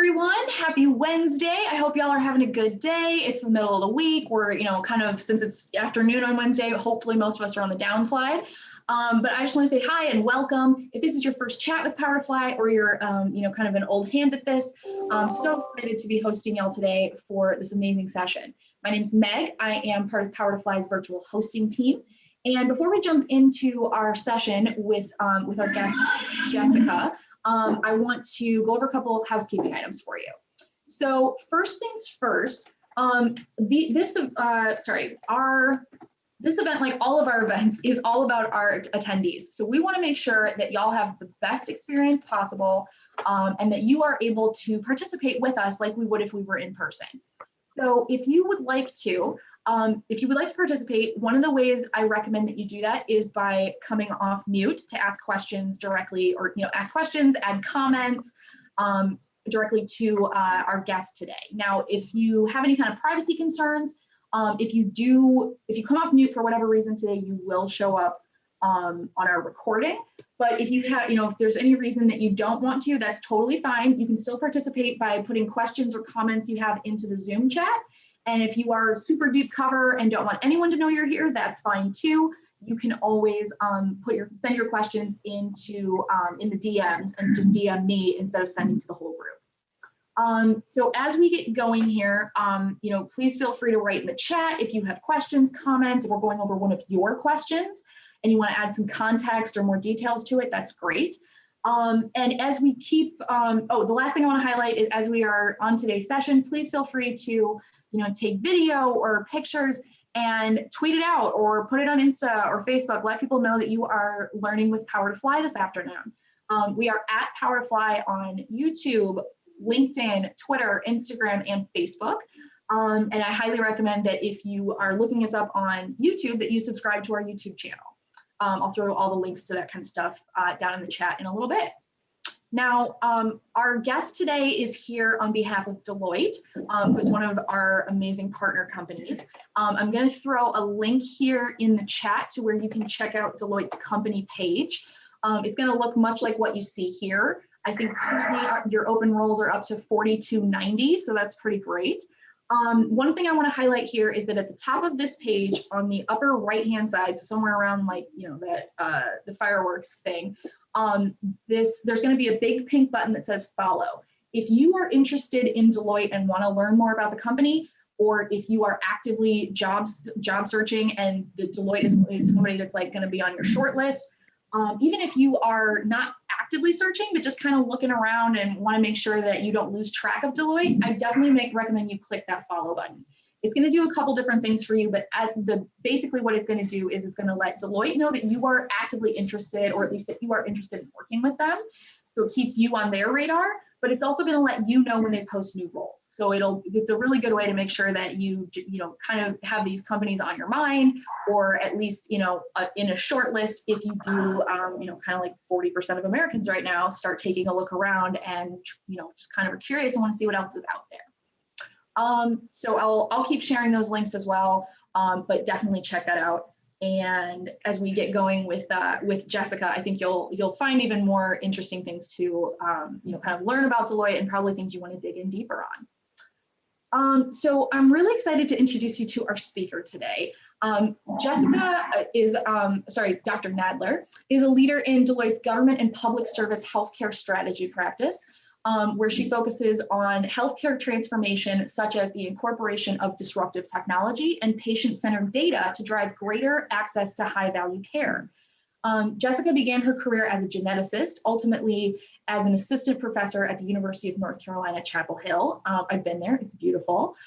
everyone. Happy Wednesday. I hope y'all are having a good day. It's the middle of the week. We're, kind of, since it's afternoon on Wednesday, hopefully most of us are on the downslide. But I just want to say hi and welcome. If this is your first chat with Power to Fly, or you're, kind of an old hand at this, I'm so excited to be hosting y'all today for this amazing session. My name's Meg. I am part of Power to Fly's virtual hosting team. And before we jump into our session with our guest, Jessica, I want to go over a couple of housekeeping items for you. So first things first, this event, like all of our events, is all about our attendees. So we want to make sure that y'all have the best experience possible, and that you are able to participate with us like we would if we were in person. So if you would like to participate, one of the ways I recommend that you do that is by coming off mute to ask questions directly, or ask questions, add comments directly to our guest today. Now, if you have any kind of privacy concerns, if you come off mute for whatever reason today, you will show up on our recording. But if you have, if there's any reason that you don't want to, that's totally fine. You can still participate by putting questions or comments you have into the Zoom chat. And if you are super deep cover and don't want anyone to know you're here, that's fine too. You can always send your questions into in the DMs and just DM me instead of sending to the whole group. So as we get going here, please feel free to write in the chat if you have questions, comments. If we're going over one of your questions and you want to add some context or more details to it, that's great. And as we keep, the last thing I want to highlight is, as we are on today's session, please feel free to take video or pictures and tweet it out or put it on Insta or Facebook. Let people know that you are learning with Power to Fly this afternoon. We are at Power to Fly on YouTube, LinkedIn, Twitter, Instagram, and Facebook. And I highly recommend that if you are looking us up on YouTube, that you subscribe to our YouTube channel. I'll throw all the links to that kind of stuff down in the chat in a little bit. Now, our guest today is here on behalf of Deloitte, who's one of our amazing partner companies. I'm going to throw a link here in the chat to where you can check out Deloitte's company page. It's going to look much like what you see here. I think currently your open roles are up to 4,290, so that's pretty great. One thing I want to highlight here is that at the top of this page, on the upper right-hand side, so somewhere around the fireworks thing, there's going to be a big pink button that says follow. If you are interested in Deloitte and want to learn more about the company, or if you are actively job searching and the Deloitte is somebody that's going to be on your short list, even if you are not actively searching, but just kind of looking around and want to make sure that you don't lose track of Deloitte, I definitely recommend you click that follow button. It's going to do a couple different things for you, but basically what it's going to do is it's going to let Deloitte know that you are actively interested, or at least that you are interested in working with them. So it keeps you on their radar, but it's also going to let you know when they post new roles. So it's a really good way to make sure that you kind of have these companies on your mind, or at least, in a short list, if you do, kind of like 40% of Americans right now start taking a look around and, just kind of are curious and want to see what else is out there. So I'll keep sharing those links as well, but definitely check that out. And as we get going with Jessica, I think you'll find even more interesting things to kind of learn about Deloitte, and probably things you want to dig in deeper on. So I'm really excited to introduce you to our speaker today. Dr. Nadler is a leader in Deloitte's government and public service healthcare strategy practice, where she focuses on healthcare transformation, such as the incorporation of disruptive technology and patient-centered data to drive greater access to high-value care. Jessica began her career as a geneticist, ultimately as an assistant professor at the University of North Carolina, Chapel Hill. I've been there, it's beautiful,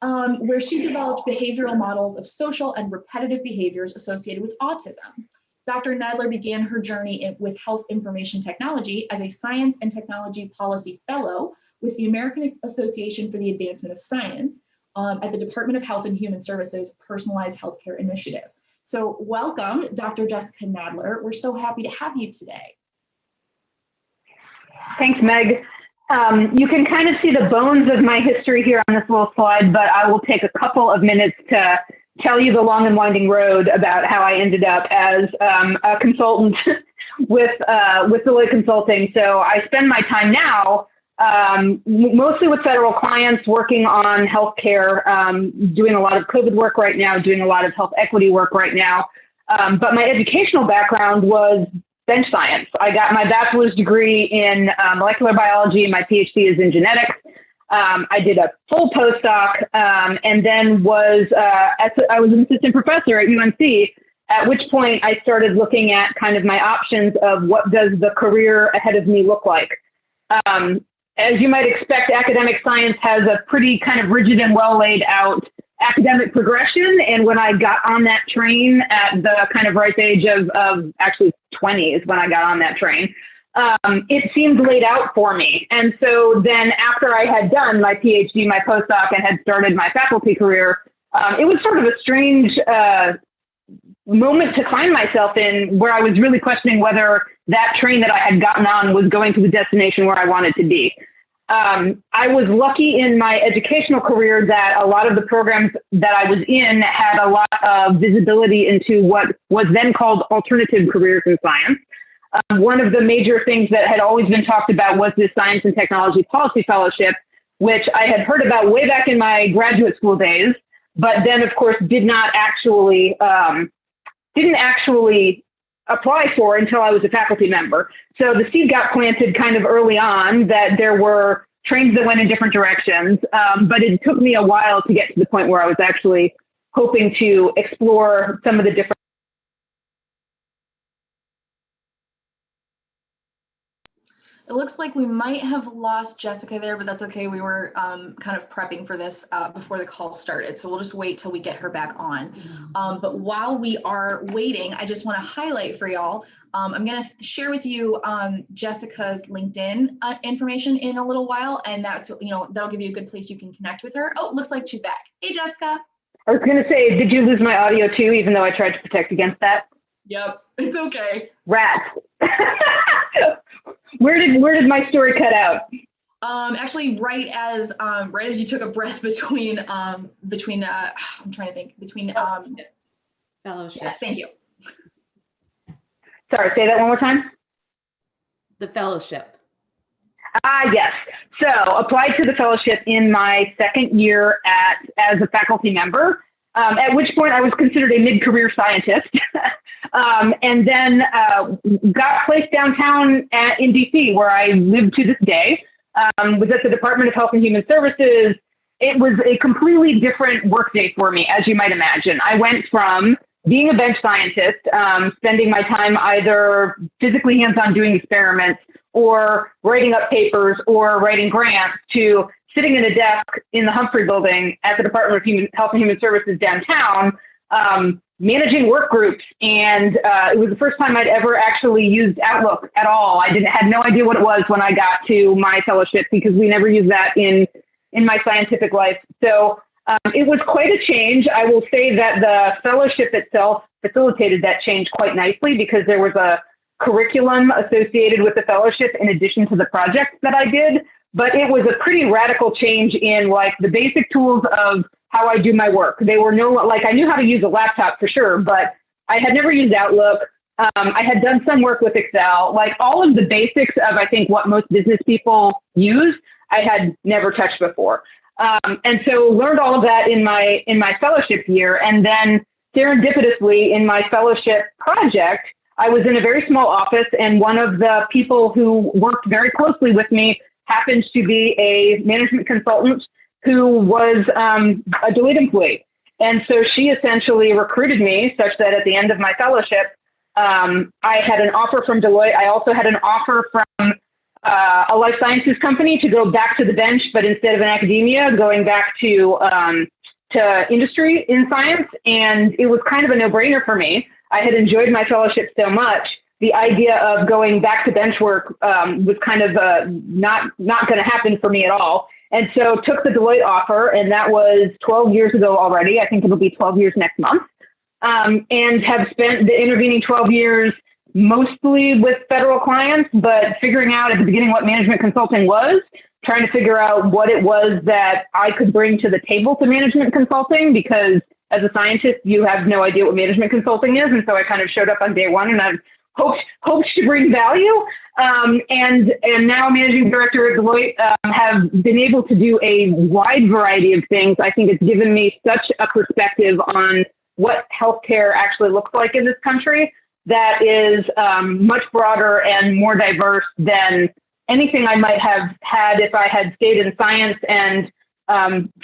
where she developed behavioral models of social and repetitive behaviors associated with autism. Dr. Nadler began her journey with health information technology as a Science and Technology Policy Fellow with the American Association for the Advancement of Science at the Department of Health and Human Services Personalized Healthcare Initiative. So welcome, Dr. Jessica Nadler. We're so happy to have you today. Thanks, Meg. You can kind of see the bones of my history here on this little slide, but I will take a couple of minutes to tell you the long and winding road about how I ended up as a consultant with Deloitte Consulting. So I spend my time now mostly with federal clients, working on healthcare, doing a lot of COVID work right now, doing a lot of health equity work right now. But my educational background was bench science. I got my bachelor's degree in molecular biology, and my PhD is in genetics. I did a full postdoc, and then I was an assistant professor at UNC, at which point I started looking at kind of my options of what does the career ahead of me look like. As you might expect, academic science has a pretty kind of rigid and well laid out academic progression. And when I got on that train at the kind of ripe age of actually 20 is when I got on that train, it seemed laid out for me. And so then after I had done my PhD, my postdoc, and had started my faculty career, it was sort of a strange moment to find myself in, where I was really questioning whether that train that I had gotten on was going to the destination where I wanted to be. I was lucky in my educational career that a lot of the programs that I was in had a lot of visibility into what was then called alternative careers in science. One of the major things that had always been talked about was this Science and Technology Policy Fellowship, which I had heard about way back in my graduate school days, but then of course didn't actually apply for until I was a faculty member. So the seed got planted kind of early on that there were trains that went in different directions, but it took me a while to get to the point where I was actually hoping to explore some of the different. It looks like we might have lost Jessica there, but that's okay. We were kind of prepping for this before the call started, so we'll just wait till we get her back on. But while we are waiting, I just want to highlight for y'all, I'm going to share with you Jessica's LinkedIn information in a little while, and that's, that'll give you a good place you can connect with her. Oh, looks like she's back. Hey, Jessica. I was going to say, did you lose my audio too, even though I tried to protect against that? Yep, it's okay. Rats. Where did my story cut out? Actually, right as you took a breath between I'm trying to think between fellowship. Yes, thank you. Sorry, say that one more time. The fellowship. Yes. So applied to the fellowship in my second year as a faculty member, at which point I was considered a mid-career scientist. And then got placed downtown in DC, where I live to this day. Was at the Department of Health and Human Services. It was a completely different workday for me, as you might imagine. I went from being a bench scientist, spending my time either physically hands-on doing experiments or writing up papers or writing grants, to sitting in a desk in the Humphrey Building at the Department of Health and Human Services downtown, managing work groups. And it was the first time I'd ever actually used Outlook at all. I had no idea what it was when I got to my fellowship, because we never used that in my scientific life. So it was quite a change. I will say that the fellowship itself facilitated that change quite nicely, because there was a curriculum associated with the fellowship in addition to the projects that I did. But it was a pretty radical change in like the basic tools of how I do my work. They were I knew how to use a laptop for sure, but I had never used Outlook. I had done some work with Excel, like all of the basics of, I think, what most business people use, I had never touched before. And so learned all of that in my fellowship year. And then serendipitously in my fellowship project, I was in a very small office, and one of the people who worked very closely with me happened to be a management consultant who was a Deloitte employee. And so she essentially recruited me such that at the end of my fellowship, I had an offer from Deloitte. I also had an offer from a life sciences company to go back to the bench, but instead of in academia, going back to industry in science. And it was kind of a no-brainer for me. I had enjoyed my fellowship so much. The idea of going back to bench work was kind of not going to happen for me at all. And so took the Deloitte offer, and that was 12 years ago already. I think it'll be 12 years next month. And have spent the intervening 12 years mostly with federal clients, but figuring out at the beginning what management consulting was, trying to figure out what it was that I could bring to the table to management consulting, because as a scientist, you have no idea what management consulting is. And so I kind of showed up on day one, and I've hoped to bring value. And now managing director at Deloitte, have been able to do a wide variety of things. I think it's given me such a perspective on what healthcare actually looks like in this country that is much broader and more diverse than anything I might have had if I had stayed in science and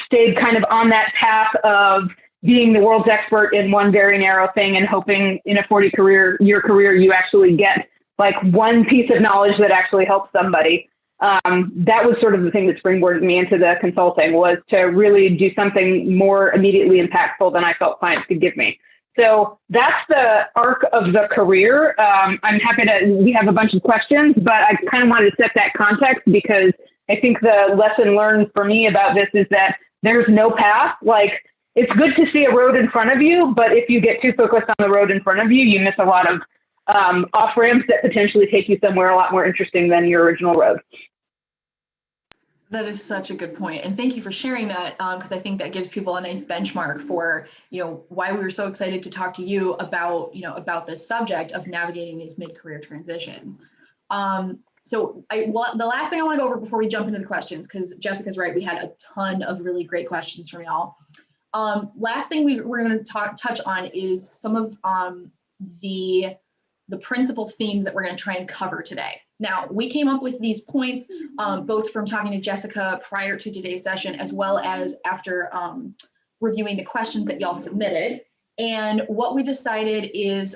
stayed kind of on that path of being the world's expert in one very narrow thing and hoping in a 40-year career you actually get like one piece of knowledge that actually helps somebody. That was sort of the thing that springboarded me into the consulting, was to really do something more immediately impactful than I felt science could give me. So that's the arc of the career. I'm happy we have a bunch of questions, but I kind of wanted to set that context because I think the lesson learned for me about this is that there's no path. Like, it's good to see a road in front of you, but if you get too focused on the road in front of you, you miss a lot of off ramps that potentially take you somewhere a lot more interesting than your original road. That is such a good point. And thank you for sharing that, because I think that gives people a nice benchmark for, why we were so excited to talk to you about, about this subject of navigating these mid-career transitions. So the last thing I want to go over before we jump into the questions, because Jessica's right, we had a ton of really great questions from y'all. Last thing we're going to touch on is some of the principal themes that we're going to try and cover today. Now, we came up with these points both from talking to Jessica prior to today's session, as well as after reviewing the questions that y'all submitted. And what we decided is,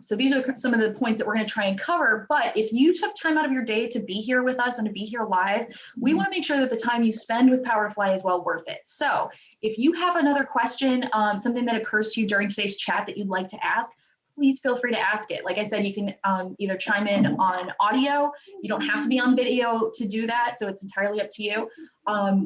so these are some of the points that we're going to try and cover, but if you took time out of your day to be here with us and to be here live, we want to make sure that the time you spend with Power to Fly is well worth it. So if you have another question, something that occurs to you during today's chat that you'd like to ask, please feel free to ask it. Like I said, you can either chime in on audio. You don't have to be on video to do that, so it's entirely up to you.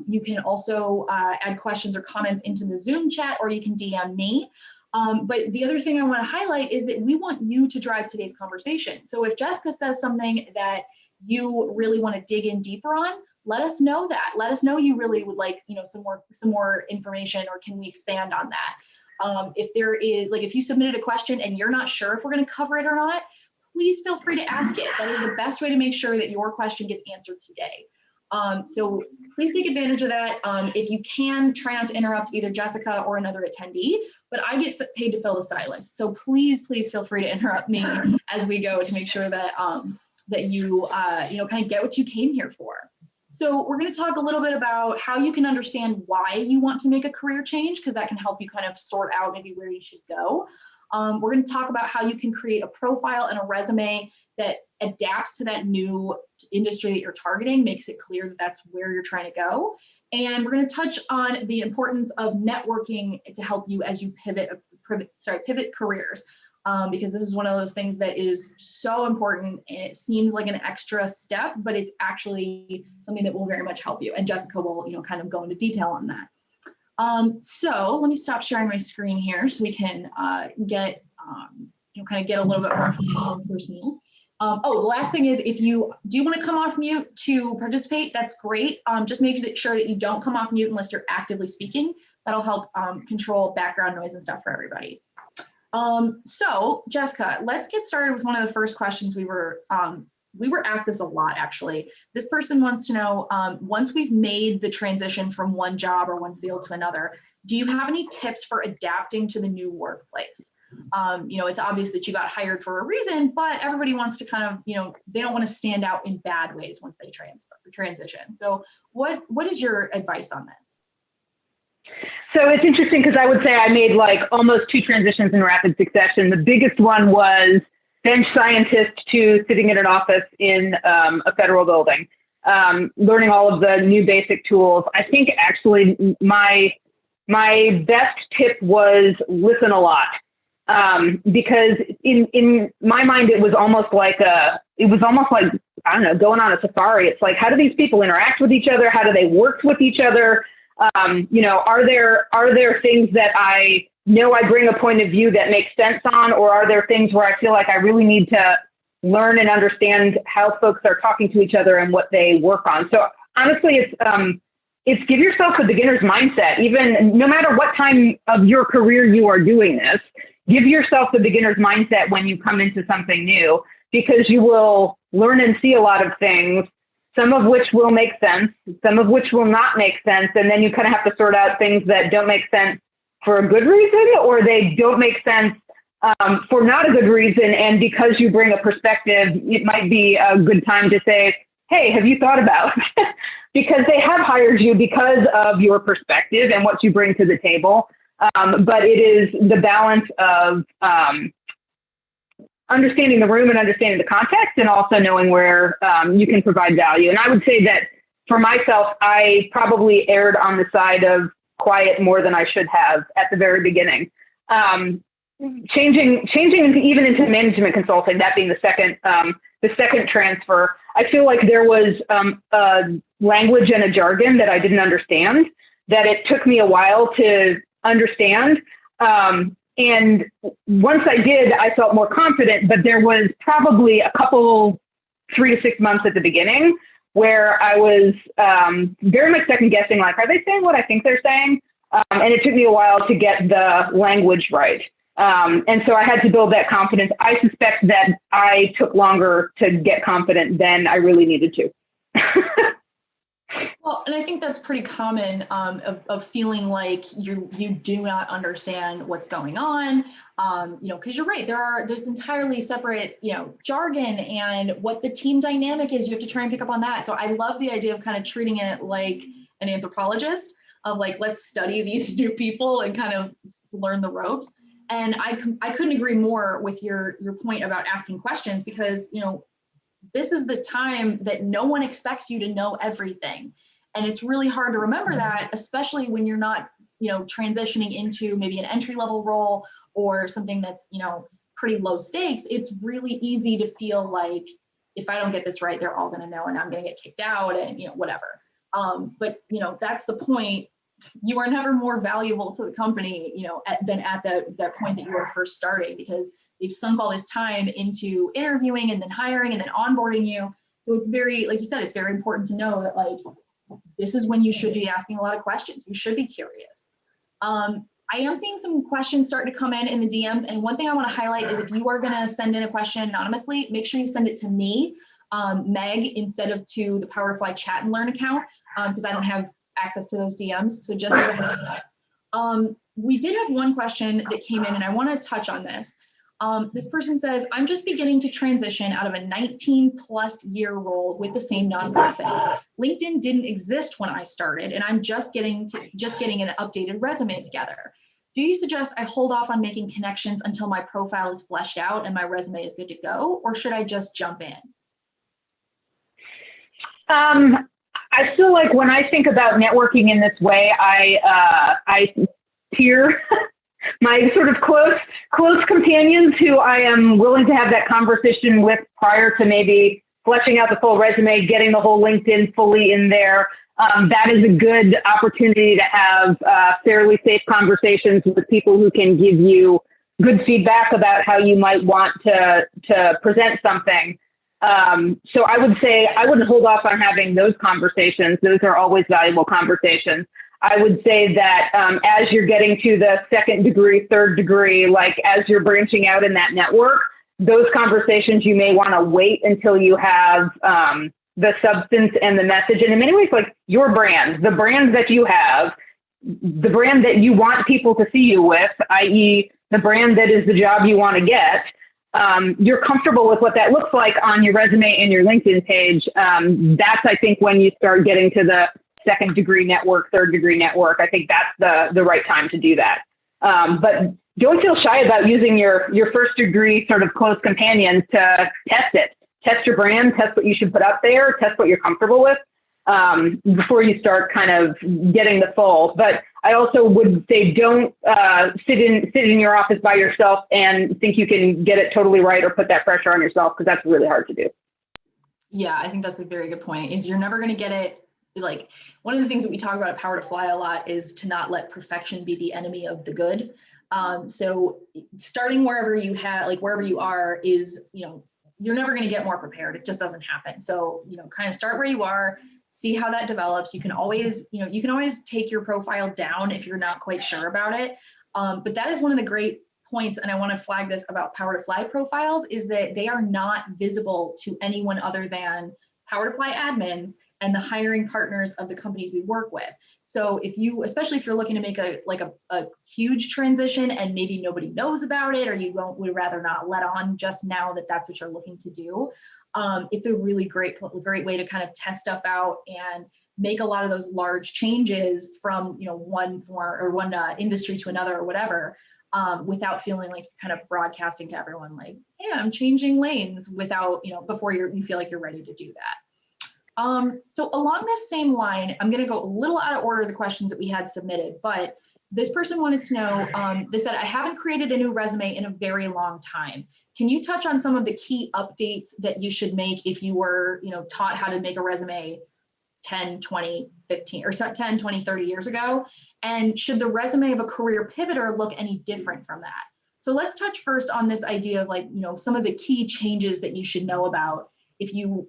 You can also add questions or comments into the Zoom chat, or you can DM me. But the other thing I want to highlight is that we want you to drive today's conversation. So if Jessica says something that you really want to dig in deeper on, let us know that. Let us know you really would like, some more information, or can we expand on that? If there is, like, if you submitted a question and you're not sure if we're going to cover it or not, please feel free to ask it. That is the best way to make sure that your question gets answered today. So please take advantage of that. If you can, try not to interrupt either Jessica or another attendee, but I get paid to fill the silence. So please feel free to interrupt me as we go to make sure that that you kind of get what you came here for. So we're going to talk a little bit about how you can understand why you want to make a career change, because that can help you kind of sort out maybe where you should go. We're going to talk about how you can create a profile and a resume that adapts to that new industry that you're targeting, makes it clear that that's where you're trying to go. And we're going to touch on the importance of networking to help you as you pivot careers. Because this is one of those things that is so important, and it seems like an extra step, but it's actually something that will very much help you. And Jessica will, kind of go into detail on that. So let me stop sharing my screen here so we can get, kind of get a little bit more personal. The last thing is, if you do want to come off mute to participate, that's great. Just make sure that you don't come off mute unless you're actively speaking. That'll help control background noise and stuff for everybody. So Jessica, let's get started with one of the first questions we were asked this a lot, actually. This person wants to know, once we've made the transition from one job or one field to another, do you have any tips for adapting to the new workplace? It's obvious that you got hired for a reason, but everybody wants to kind of, they don't want to stand out in bad ways once they transition. So what is your advice on this? So it's interesting because I would say I made like almost 2 transitions in rapid succession. The biggest one was bench scientist to sitting in an office in a federal building, learning all of the new basic tools. I think actually my best tip was listen a lot, because in my mind it was almost like I don't know, going on a safari. It's like, how do these people interact with each other? How do they work with each other? Are there things that I know I bring a point of view that makes sense on, or are there things where I feel like I really need to learn and understand how folks are talking to each other and what they work on? So honestly, it's give yourself a beginner's mindset, even no matter what time of your career you are doing this. give yourself the beginner's mindset when you come into something new, because you will learn and see a lot of things, some of which will make sense, some of which will not make sense. And then you kind of have to sort out things that don't make sense for a good reason, or they don't make sense for not a good reason. And because you bring a perspective, it might be a good time to say, hey, have you thought about? Because they have hired you because of your perspective and what you bring to the table. But it is the balance of understanding the room and understanding the context, and also knowing where you can provide value. And I would say that for myself, I probably erred on the side of quiet more than I should have at the very beginning. Changing even into management consulting, that being the second transfer, I feel like there was a language and a jargon that I didn't understand, that it took me a while to understand. And once I did, I felt more confident, but there was probably a couple, 3 to 6 months at the beginning where I was very much second guessing, like, are they saying what I think they're saying? And it took me a while to get the language right. And so I had to build that confidence. I suspect that I took longer to get confident than I really needed to. Well, and I think that's pretty common of feeling like you do not understand what's going on, because you're right. There's entirely separate, jargon and what the team dynamic is. You have to try and pick up on that. So I love the idea of kind of treating it like an anthropologist, of like, let's study these new people and kind of learn the ropes. And I couldn't agree more with your point about asking questions, because, this is the time that no one expects you to know everything. And it's really hard to remember that, especially when you're not, transitioning into maybe an entry-level role or something that's, pretty low stakes. It's really easy to feel like, if I don't get this right, they're all going to know and I'm going to get kicked out and, whatever. But, that's the point. You are never more valuable to the company, than at that point that you were first starting, because they've sunk all this time into interviewing and then hiring and then onboarding you. So it's very, like you said, it's very important to know that, like, this is when you should be asking a lot of questions. You should be curious. I am seeing some questions starting to come in the DMs. And one thing I want to highlight is, if you are going to send in a question anonymously, make sure you send it to me, Meg, instead of to the Power to Fly Chat and Learn account, because I don't have access to those DMs. So just as a heads up. We did have one question that came in, and I want to touch on this. This person says, I'm just beginning to transition out of a 19+ year role with the same nonprofit. LinkedIn didn't exist when I started, and I'm just getting an updated resume together. Do you suggest I hold off on making connections until my profile is fleshed out and my resume is good to go, or should I just jump in? I feel like when I think about networking in this way, I peer my sort of close companions who I am willing to have that conversation with prior to maybe fleshing out the full resume, getting the whole LinkedIn fully in there. That is a good opportunity to have fairly safe conversations with people who can give you good feedback about how you might want to present something. So I would say I wouldn't hold off on having those conversations. Those are always valuable conversations. I would say that as you're getting to the second degree, third degree, like as you're branching out in that network, those conversations you may want to wait until you have the substance and the message. And in many ways, like your brand, the brand that you have, the brand that you want people to see you with, i.e. the brand that is the job you want to get. You're comfortable with what that looks like on your resume and your LinkedIn page. That's, I think, when you start getting to the second degree network, third degree network. I think that's the right time to do that. But don't feel shy about using your first degree sort of close companions to test it. Test your brand, test what you should put up there, test what you're comfortable with before you start kind of getting the full. But I also would say don't sit in your office by yourself and think you can get it totally right or put that pressure on yourself, because that's really hard to do. Yeah, I think that's a very good point, is you're never going to get it. Like, one of the things that we talk about at Power to Fly a lot is to not let perfection be the enemy of the good. So starting wherever you are is, you're never going to get more prepared. It just doesn't happen. So, kind of start where you are, see how that develops. You can always take your profile down if you're not quite sure about it. But that is one of the great points, and I want to flag this about Power to Fly profiles, is that they are not visible to anyone other than Power to Fly admins and the hiring partners of the companies we work with. So if you, especially if you're looking to make a huge transition and maybe nobody knows about it, or you would rather not let on just now that that's what you're looking to do, it's a really great way to kind of test stuff out and make a lot of those large changes from one form or one industry to another or whatever, without feeling like you're kind of broadcasting to everyone like, hey, I'm changing lanes, without before you feel like you're ready to do that. So along this same line, I'm going to go a little out of order the questions that we had submitted, but this person wanted to know, they said, I haven't created a new resume in a very long time. Can you touch on some of the key updates that you should make if you were, taught how to make a resume 10, 20, 15, or 10, 20, 30 years ago? And should the resume of a career pivoter look any different from that? So let's touch first on this idea of like, some of the key changes that you should know about if you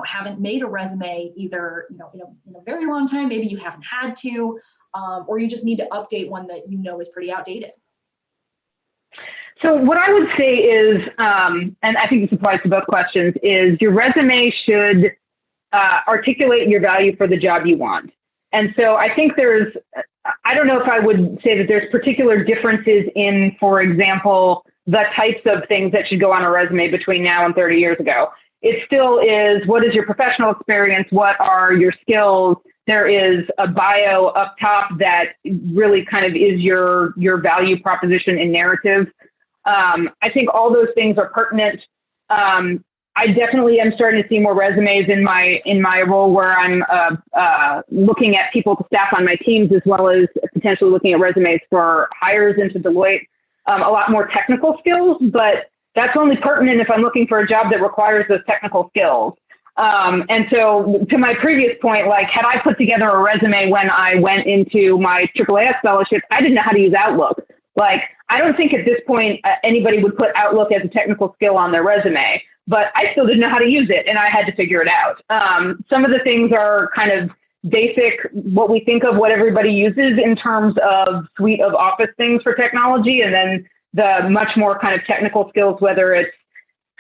haven't made a resume either, in a very long time, maybe you haven't had to, or you just need to update one that is pretty outdated. So what I would say is, and I think this applies to both questions, is your resume should articulate your value for the job you want. And so I think I don't know if I would say that there's particular differences in, for example, the types of things that should go on a resume between now and 30 years ago. It still is, what is your professional experience? What are your skills? There is a bio up top that really kind of is your value proposition and narrative. I think all those things are pertinent. I definitely am starting to see more resumes in my role where I'm looking at people to staff on my teams, as well as potentially looking at resumes for hires into Deloitte. A lot more technical skills, but that's only pertinent if I'm looking for a job that requires those technical skills. And so to my previous point, like, had I put together a resume when I went into my AAAS fellowship, I didn't know how to use Outlook. Like, I don't think at this point anybody would put Outlook as a technical skill on their resume, but I still didn't know how to use it, and I had to figure it out. Some of the things are kind of basic, what we think of what everybody uses in terms of suite of office things for technology, and then the much more kind of technical skills, whether it's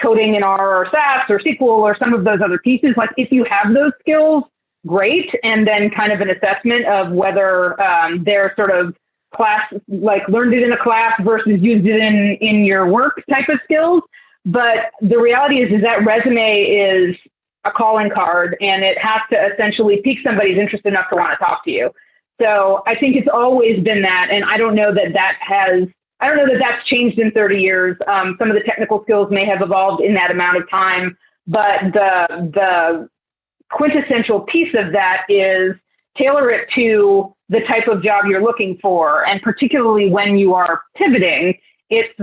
coding in R or SAS or SQL or some of those other pieces. Like, if you have those skills, great. And then kind of an assessment of whether they're sort of class, like learned it in a class versus used it in your work type of skills. But the reality is that resume is a calling card, and it has to essentially pique somebody's interest enough to want to talk to you. So I think it's always been that, and I don't know that that's changed in 30 years. Some of the technical skills may have evolved in that amount of time, but the quintessential piece of that is tailor it to the type of job you're looking for. And particularly when you are pivoting, it's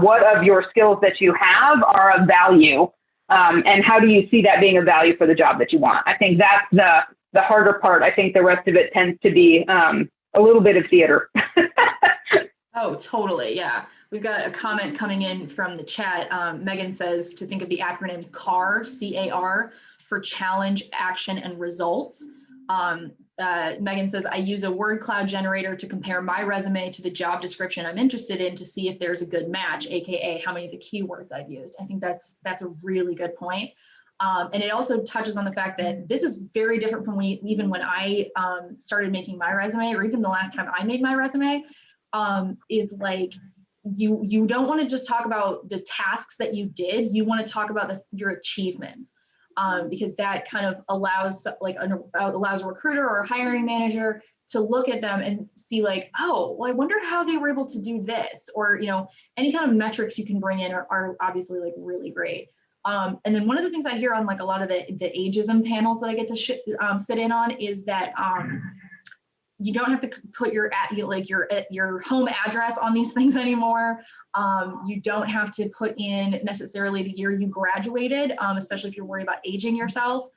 what of your skills that you have are of value, and how do you see that being of value for the job that you want? I think that's the harder part. I think the rest of it tends to be a little bit of theater. Oh, totally. Yeah. We've got a comment coming in from the chat. Megan says to think of the acronym CAR, C-A-R, for challenge, action, and results. Megan says, I use a word cloud generator to compare my resume to the job description I'm interested in to see if there's a good match, AKA how many of the keywords I've used. I think that's a really good point. And it also touches on the fact that this is very different from even when I started making my resume, or even the last time I made my resume. Is like, you don't want to just talk about the tasks that you did. You want to talk about your achievements, because that kind of allows a recruiter or a hiring manager to look at them and see like, oh, well, I wonder how they were able to do this, or any kind of metrics you can bring in are obviously like really great. And then one of the things I hear on like a lot of the ageism panels that I get to sit in on is that you don't have to put your home address on these things anymore. You don't have to put in necessarily the year you graduated, especially if you're worried about aging yourself.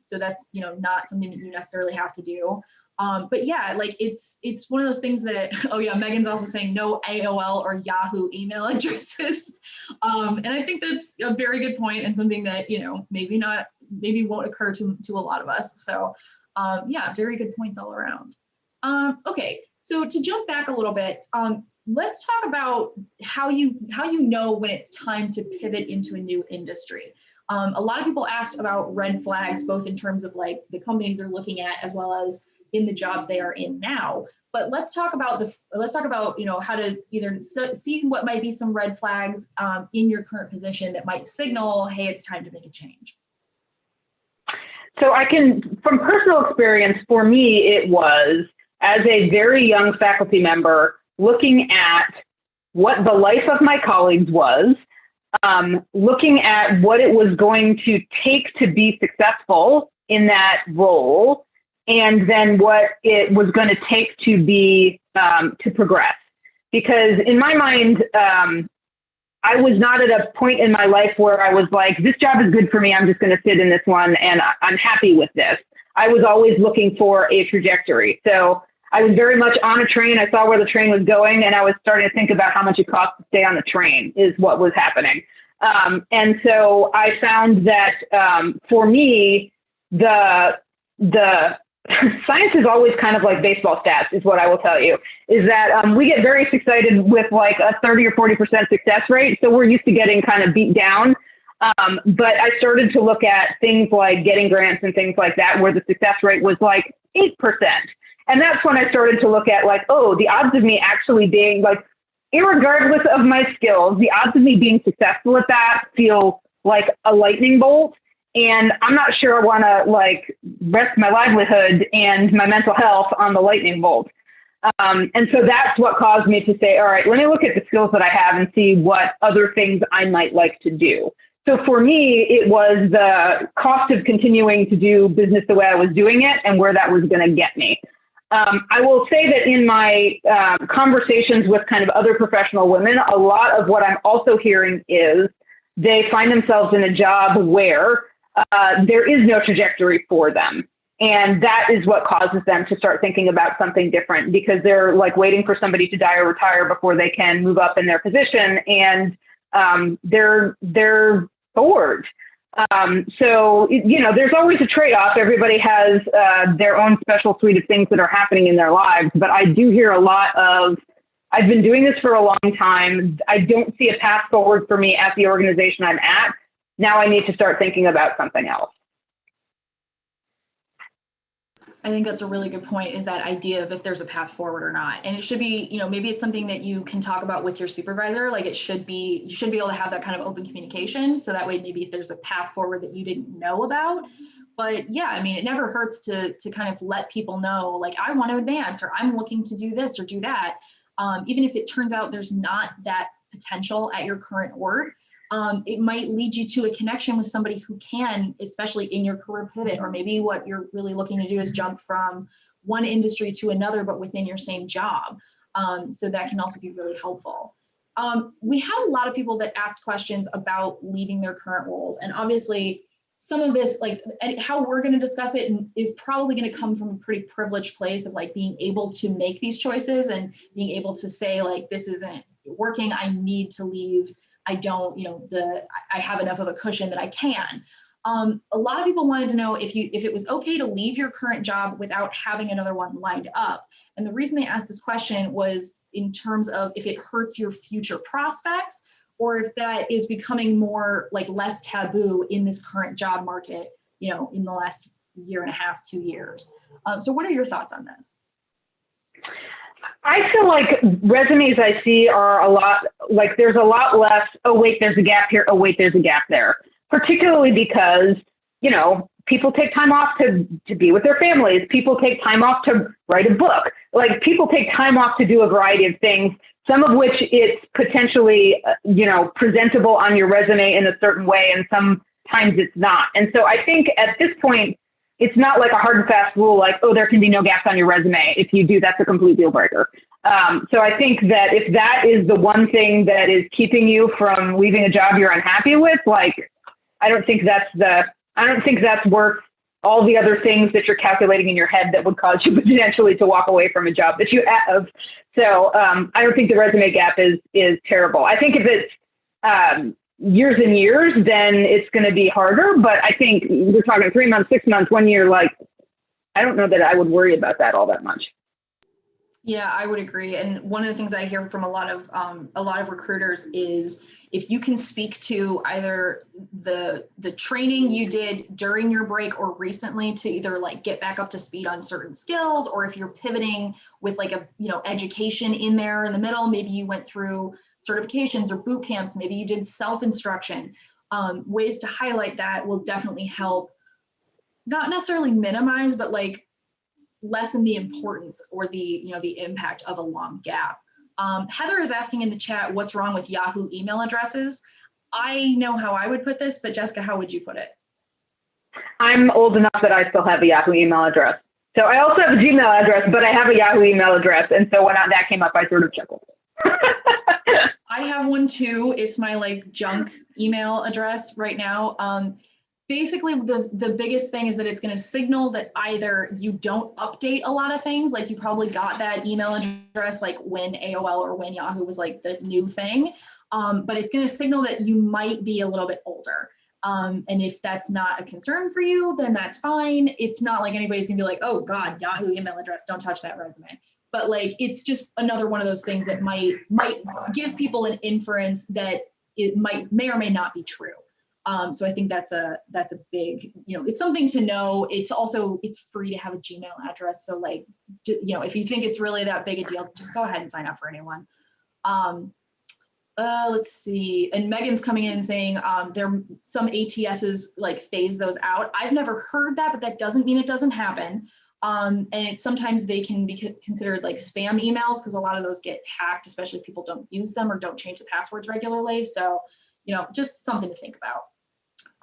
So that's not something that you necessarily have to do. But yeah, like it's one of those things that, oh yeah, Megan's also saying no AOL or Yahoo email addresses. And I think that's a very good point, and something that, maybe won't occur to a lot of us. So yeah, very good points all around. Okay, so to jump back a little bit, let's talk about how you know when it's time to pivot into a new industry. A lot of people asked about red flags, both in terms of like the companies they're looking at, as well as in the jobs they are in now. But let's talk about how to either see what might be some red flags in your current position that might signal, hey, it's time to make a change. So I can, from personal experience, for me, it was as a very young faculty member looking at what the life of my colleagues was, looking at what it was going to take to be successful in that role, and then what it was going to take to be to progress. Because in my mind, I was not at a point in my life where I was like, this job is good for me, I'm just going to sit in this one and I'm happy with this. I was always looking for a trajectory. So I was very much on a train. I saw where the train was going, and I was starting to think about how much it costs to stay on the train is what was happening. And so I found that for me, the science is always kind of like baseball stats, is what I will tell you, is that we get very excited with like a 30 or 40% success rate. So we're used to getting kind of beat down. But I started to look at things like getting grants and things like that, where the success rate was like 8%. And that's when I started to look at like, oh, the odds of me actually being like, irregardless of my skills, the odds of me being successful at that feel like a lightning bolt. And I'm not sure I want to like rest my livelihood and my mental health on the lightning bolt. And so that's what caused me to say, all right, let me look at the skills that I have and see what other things I might like to do. So for me, it was the cost of continuing to do business the way I was doing it and where that was going to get me. I will say that in my conversations with kind of other professional women, a lot of what I'm also hearing is they find themselves in a job where there is no trajectory for them. And that is what causes them to start thinking about something different, because they're like waiting for somebody to die or retire before they can move up in their position. And they're bored. So, you know, there's always a trade-off. Everybody has their own special suite of things that are happening in their lives. But I do hear a lot of, I've been doing this for a long time. I don't see a path forward for me at the organization I'm at. Now I need to start thinking about something else. I think that's a really good point, is that idea of if there's a path forward or not. And it should be, you know, maybe it's something that you can talk about with your supervisor. Like it should be, you should be able to have that kind of open communication. So that way, maybe if there's a path forward that you didn't know about. But yeah, I mean, it never hurts to kind of let people know, like, I want to advance, or I'm looking to do this or do that. Even if it turns out there's not that potential at your current org, it might lead you to a connection with somebody who can, especially in your career pivot, or maybe what you're really looking to do is jump from one industry to another, but within your same job. So that can also be really helpful. We had a lot of people that asked questions about leaving their current roles. And obviously some of this, like how we're going to discuss it, is probably going to come from a pretty privileged place of like being able to make these choices and being able to say, like, this isn't working, I need to leave. I don't, you know, I have enough of a cushion that I can. A lot of people wanted to know if it was okay to leave your current job without having another one lined up. And the reason they asked this question was in terms of if it hurts your future prospects, or if that is becoming more like less taboo in this current job market, you know, in the last year and a half, 2 years. So what are your thoughts on this? I feel like resumes I see are a lot, like there's a lot less, oh wait, there's a gap here, oh wait, there's a gap there. Particularly because, you know, people take time off to be with their families. People take time off to write a book. Like people take time off to do a variety of things, some of which it's potentially, you know, presentable on your resume in a certain way, and sometimes it's not. And so I think at this point, it's not like a hard and fast rule, like, oh, there can be no gaps on your resume. If you do, that's a complete deal breaker. So I think that if that is the one thing that is keeping you from leaving a job you're unhappy with, like, I don't think that's worth all the other things that you're calculating in your head that would cause you potentially to walk away from a job that you have. So I don't think the resume gap is terrible. I think if it's years and years, then it's going to be harder. But I think we're talking 3 months, 6 months, 1 year, like, I don't know that I would worry about that all that much. Yeah, I would agree. And one of the things I hear from a lot of recruiters is if you can speak to either the training you did during your break or recently to either like get back up to speed on certain skills, or if you're pivoting with like a education in there in the middle, maybe you went through certifications or boot camps, maybe you did self-instruction. Ways to highlight that will definitely help, not necessarily minimize, but like lessen the importance or the impact of a long gap. Heather is asking in the chat, what's wrong with Yahoo email addresses? I know how I would put this, but Jessica, how would you put it? I'm old enough that I still have a Yahoo email address. So I also have a Gmail address, but I have a Yahoo email address. And so when that came up, I sort of chuckled. I have one too. It's my like junk email address right now. Basically, the biggest thing is that it's going to signal that either you don't update a lot of things, like you probably got that email address like when AOL or when Yahoo was like the new thing, but it's going to signal that you might be a little bit older. And if that's not a concern for you, then that's fine. It's not like anybody's going to be like, oh God, Yahoo email address, don't touch that resume. But like, it's just another one of those things that might give people an inference that it may or may not be true. So I think that's a big, it's something to know. It's free to have a Gmail address. So like, if you think it's really that big a deal, just go ahead and sign up for a new one. Let's see. And Megan's coming in saying there some ATSs like phase those out. I've never heard that, but that doesn't mean it doesn't happen. And sometimes they can be considered like spam emails because a lot of those get hacked, especially if people don't use them or don't change the passwords regularly. So, just something to think about.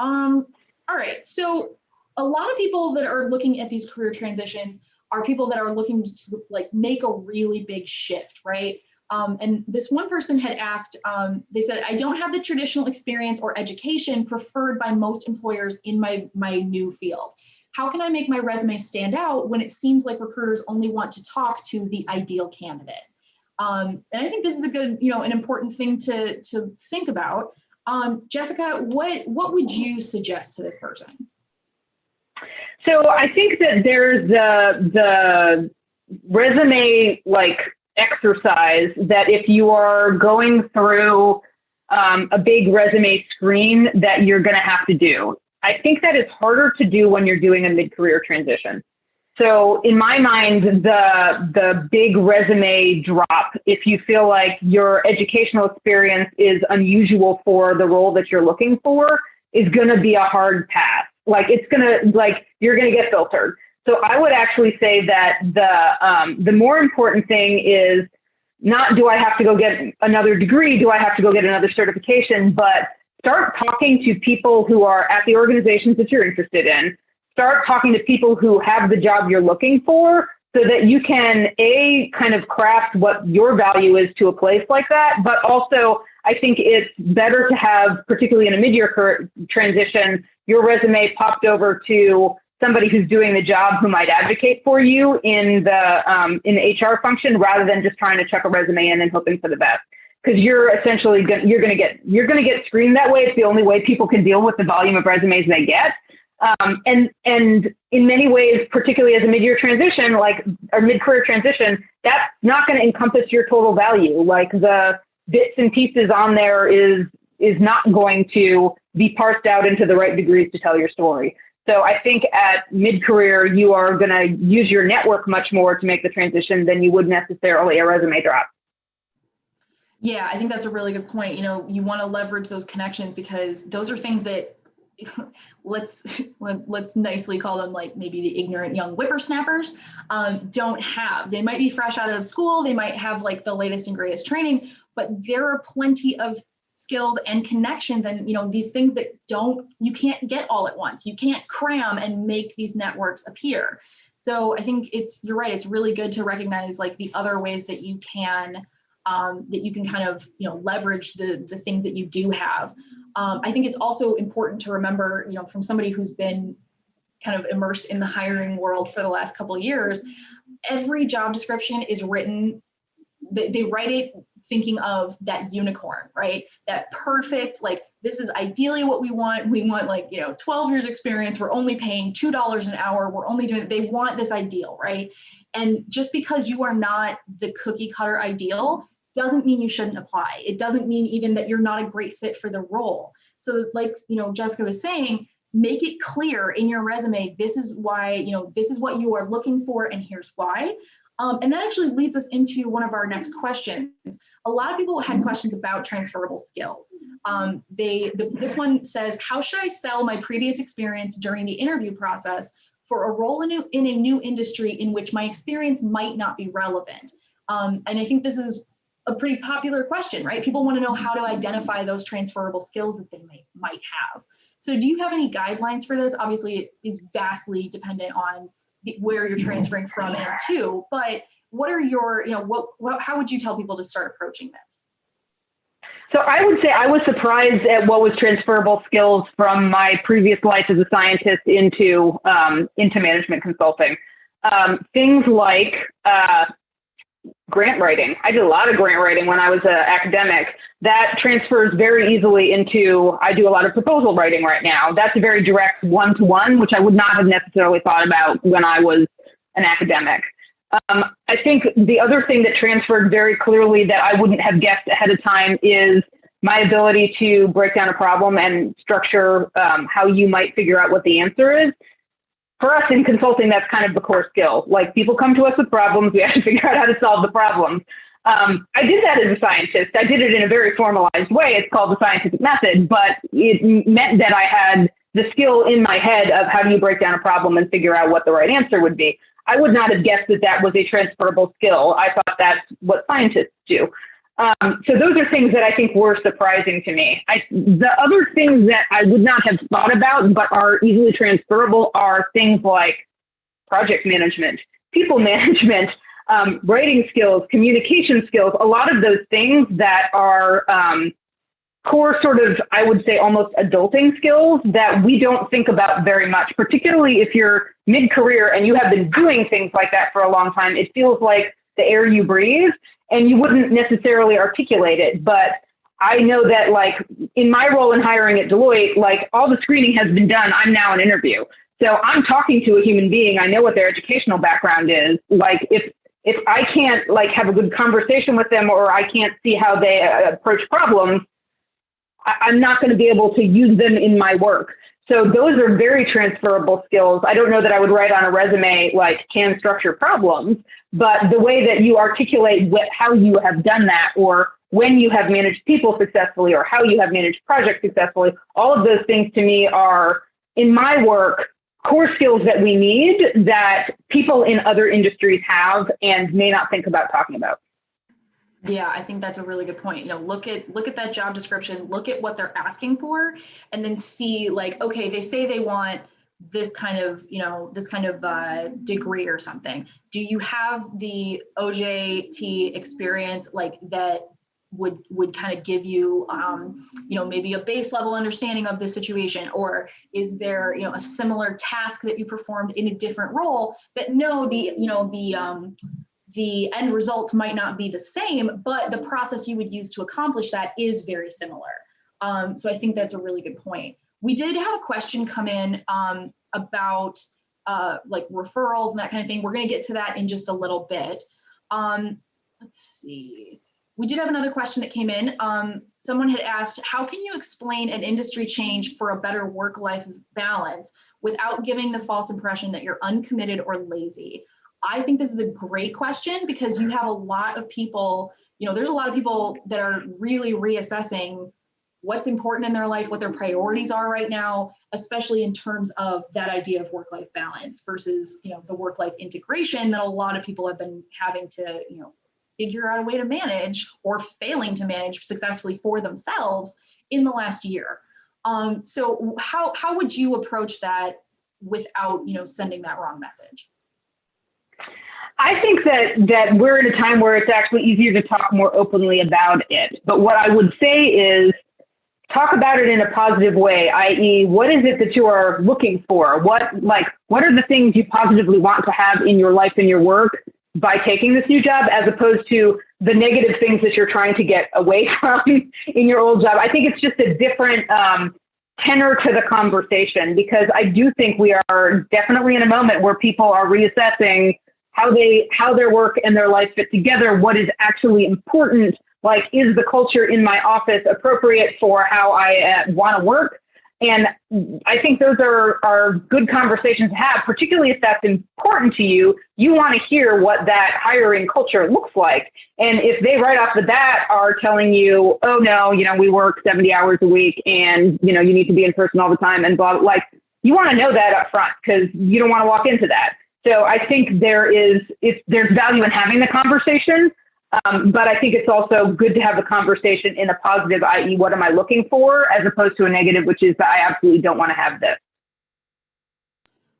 All right, so a lot of people that are looking at these career transitions are people that are looking to like make a really big shift, right? And this one person had asked, they said, I don't have the traditional experience or education preferred by most employers in my new field. How can I make my resume stand out when it seems like recruiters only want to talk to the ideal candidate? And I think this is a good, an important thing to think about. Jessica, what would you suggest to this person? So I think that there's the resume like exercise that if you are going through a big resume screen that you're going to have to do. I think that is harder to do when you're doing a mid-career transition. So in my mind, the big resume drop, if you feel like your educational experience is unusual for the role that you're looking for, is going to be a hard pass. Like you're going to get filtered. So I would actually say that the more important thing is not, do I have to go get another degree? Do I have to go get another certification? But start talking to people who are at the organizations that you're interested in. Start talking to people who have the job you're looking for so that you can, kind of craft what your value is to a place like that. But also, I think it's better to have, particularly in a mid-year transition, your resume popped over to somebody who's doing the job who might advocate for you in the HR function rather than just trying to chuck a resume in and hoping for the best. Because you're essentially you're going to get screened that way. It's the only way people can deal with the volume of resumes they get. And in many ways, particularly as a mid-year transition, or mid-career transition, that's not going to encompass your total value. Like the bits and pieces on there is not going to be parsed out into the right degrees to tell your story. So I think at mid-career, you are going to use your network much more to make the transition than you would necessarily a resume drop. Yeah, I think that's a really good point. You want to leverage those connections because those are things that let's nicely call them like maybe the ignorant young whippersnappers don't have. They might be fresh out of school. They might have like the latest and greatest training, but there are plenty of skills and connections and these things that you can't get all at once. You can't cram and make these networks appear. So I think you're right. It's really good to recognize like the other ways that you can kind of leverage the things that you do have. I think it's also important to remember, from somebody who's been kind of immersed in the hiring world for the last couple of years, every job description is written, they write it thinking of that unicorn, right? That perfect, like, this is ideally what we want. We want 12 years experience. We're only paying $2 an hour. We're only doing, they want this ideal, right? And just because you are not the cookie cutter ideal doesn't mean you shouldn't apply. It doesn't mean even that you're not a great fit for the role. So like, Jessica was saying, make it clear in your resume, this is why, this is what you are looking for and here's why. And that actually leads us into one of our next questions. A lot of people had questions about transferable skills. This one says, how should I sell my previous experience during the interview process for a role in a new industry in which my experience might not be relevant? And I think this is a pretty popular question, right? People want to know how to identify those transferable skills that they might have. So do you have any guidelines for this? Obviously, it is vastly dependent on where you're transferring from and to, but what are your, how would you tell people to start approaching this? So I would say I was surprised at what was transferable skills from my previous life as a scientist into management consulting. Things like grant writing. I did a lot of grant writing when I was an academic. That transfers very easily into, I do a lot of proposal writing right now. That's a very direct one-to-one, which I would not have necessarily thought about when I was an academic. I think the other thing that transferred very clearly that I wouldn't have guessed ahead of time is my ability to break down a problem and structure how you might figure out what the answer is. For us in consulting, that's kind of the core skill. Like, people come to us with problems, we have to figure out how to solve the problems. I did that as a scientist. I did it in a very formalized way. It's called the scientific method, but it meant that I had the skill in my head of how do you break down a problem and figure out what the right answer would be. I would not have guessed that that was a transferable skill. I thought that's what scientists do. So those are things that I think were surprising to me. The other things that I would not have thought about but are easily transferable are things like project management, people management, writing skills, communication skills, a lot of those things that are core sort of, I would say, almost adulting skills that we don't think about very much, particularly if you're mid-career and you have been doing things like that for a long time. It feels like the air you breathe, and you wouldn't necessarily articulate it. But I know that, like, in my role in hiring at Deloitte, like, all the screening has been done. I'm now an interview. So I'm talking to a human being. I know what their educational background is. Like, if I can't, like, have a good conversation with them, or I can't see how they approach problems, I'm not going to be able to use them in my work. So those are very transferable skills. I don't know that I would write on a resume, like, can structure problems, but the way that you articulate how you have done that, or when you have managed people successfully, or how you have managed projects successfully, all of those things to me are, in my work, core skills that we need that people in other industries have and may not think about talking about. Yeah, I think that's a really good point. Look at that job description, look at what they're asking for, and then see, like, okay, they say they want this kind of, degree or something. Do you have the OJT experience, like, that would kind of give you, maybe a base level understanding of the situation? Or is there, a similar task that you performed in a different role that the end results might not be the same, but the process you would use to accomplish that is very similar. So I think that's a really good point. We did have a question come in about like referrals and that kind of thing. We're going to get to that in just a little bit. Let's see. We did have another question that came in. Someone had asked, how can you explain an industry change for a better work-life balance without giving the false impression that you're uncommitted or lazy? I think this is a great question, because you have a lot of people, there's a lot of people that are really reassessing what's important in their life, what their priorities are right now, especially in terms of that idea of work-life balance versus, the work-life integration that a lot of people have been having to, figure out a way to manage, or failing to manage successfully for themselves in the last year. So how would you approach that without, sending that wrong message? I think that we're in a time where it's actually easier to talk more openly about it. But what I would say is, talk about it in a positive way, i.e., what is it that you are looking for? What are the things you positively want to have in your life and your work by taking this new job, as opposed to the negative things that you're trying to get away from in your old job? I think it's just a different tenor to the conversation, because I do think we are definitely in a moment where people are reassessing how their work and their life fit together, what is actually important, like, is the culture in my office appropriate for how I want to work? And I think those are good conversations to have, particularly if that's important to you. You want to hear what that hiring culture looks like. And if they right off the bat are telling you, oh no, we work 70 hours a week and, you need to be in person all the time and blah, like, you want to know that up front because you don't want to walk into that. So I think there's value in having the conversation. But I think it's also good to have the conversation in a positive, i.e., what am I looking for, as opposed to a negative, which is that I absolutely don't want to have this.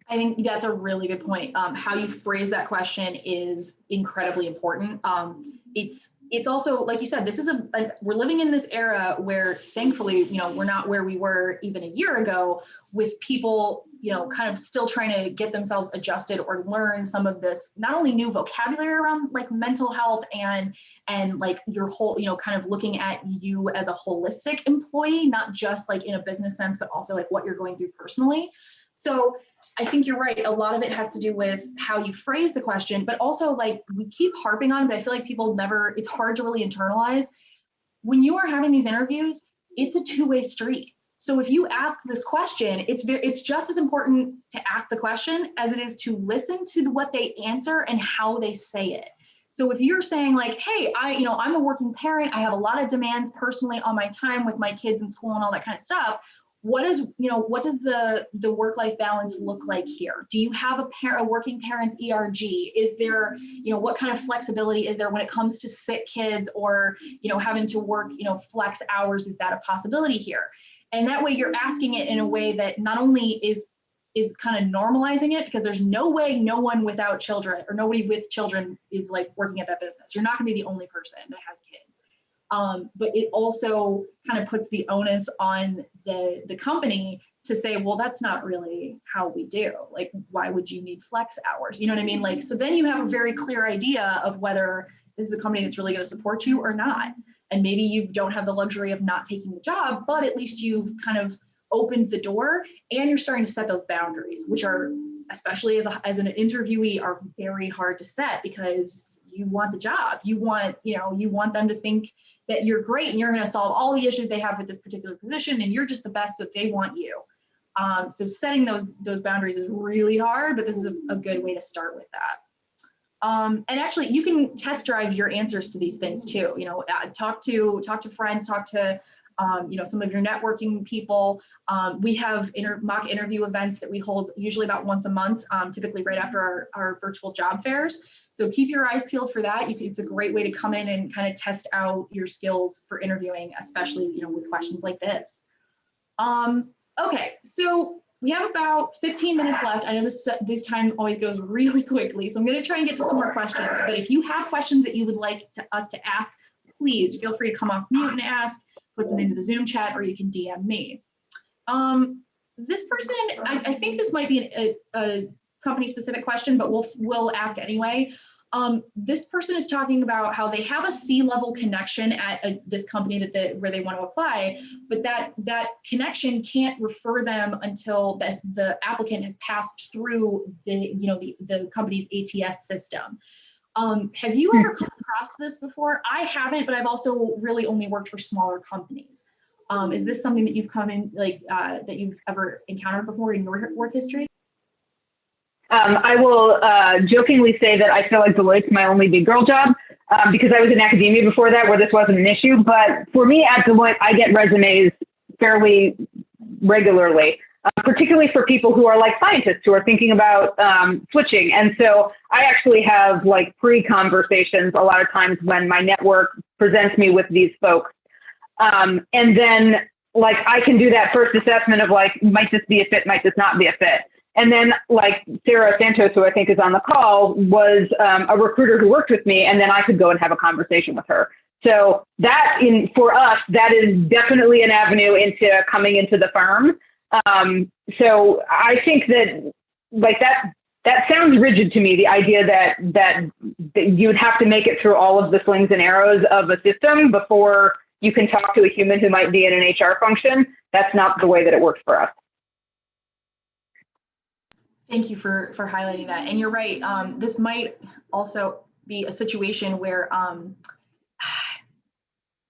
I think that's a really good point. How you phrase that question is incredibly important. It's also, like you said, this is we're living in this era where, thankfully, we're not where we were even a year ago, with people, kind of still trying to get themselves adjusted or learn some of this, not only new vocabulary around like mental health and like your whole, kind of looking at you as a holistic employee, not just like in a business sense, but also like what you're going through personally. So I think you're right. A lot of it has to do with how you phrase the question, but also, like, we keep harping on, but I feel like people it's hard to really internalize. When you are having these interviews, it's a two-way street. So if you ask this question, it's just as important to ask the question as it is to listen to what they answer and how they say it. So if you're saying like, hey, I'm a working parent, I have a lot of demands personally on my time with my kids in school and all that kind of stuff. What does the work-life balance look like here? Do you have a working parent's ERG? Is there, what kind of flexibility is there when it comes to sick kids or, having to work, flex hours? Is that a possibility here? And that way you're asking it in a way that not only is kind of normalizing it, because there's no way no one without children or nobody with children is like working at that business. You're not going to be the only person that has kids. But it also kind of puts the onus on the company to say, well, that's not really how we do. Like, why would you need flex hours? You know what I mean? Like, so then you have a very clear idea of whether this is a company that's really going to support you or not. And maybe you don't have the luxury of not taking the job, but at least you've kind of opened the door and you're starting to set those boundaries, which are, especially as an interviewee, are very hard to set because you want the job. You want them to think that you're great and you're going to solve all the issues they have with this particular position and you're just the best, so they want you. So setting those boundaries is really hard, but this is a good way to start with that. And actually, you can test drive your answers to these things too. Talk to friends, talk to some of your networking people. We have mock interview events that we hold usually about once a month, typically right after our virtual job fairs. So keep your eyes peeled for that. It's a great way to come in and kind of test out your skills for interviewing, especially with questions like this. Okay, so we have about 15 minutes left. I know this time always goes really quickly, so I'm going to try and get to some more questions. But if you have questions that you would like us to ask, please feel free to come off mute and ask, put them into the Zoom chat, or you can DM me. This person, I think this might be a company-specific question, but we'll ask anyway. This person is talking about how they have a C-level connection at this company where they want to apply, but that connection can't refer them until the applicant has passed through the company's ATS system. Have you ever come across this before? I haven't, but I've also really only worked for smaller companies. Is this something that you've that you've ever encountered before in your work history? I will jokingly say that I feel like Deloitte's my only big girl job because I was in academia before that where this wasn't an issue. But for me at Deloitte, I get resumes fairly regularly, particularly for people who are like scientists who are thinking about switching. And so I actually have like pre-conversations a lot of times when my network presents me with these folks. And then like I can do that first assessment of like, might this be a fit, might this not be a fit? And then like Sarah Santos, who I think is on the call, was a recruiter who worked with me, and then I could go and have a conversation with her. So that for us, that is definitely an avenue into coming into the firm. So I think that like that sounds rigid to me, the idea that you would have to make it through all of the slings and arrows of a system before you can talk to a human who might be in an HR function. That's not the way that it works for us. Thank you for highlighting that. And you're right. This might also be a situation where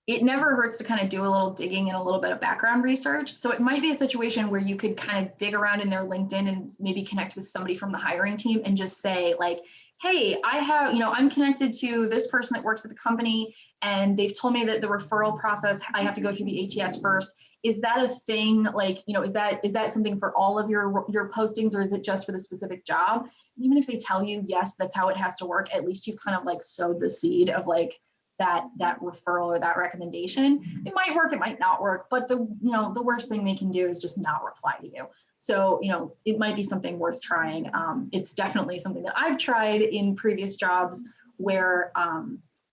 it never hurts to kind of do a little digging and a little bit of background research. So it might be a situation where you could kind of dig around in their LinkedIn and maybe connect with somebody from the hiring team and just say like, hey, I have, I'm connected to this person that works at the company and they've told me that the referral process, I have to go through the ATS first. Is that a thing? Like, is that something for all of your postings, or is it just for the specific job? Even if they tell you, yes, that's how it has to work, at least you've kind of like sowed the seed of like that referral or that recommendation. It might work, it might not work, but the worst thing they can do is just not reply to you. So, it might be something worth trying. It's definitely something that I've tried in previous jobs where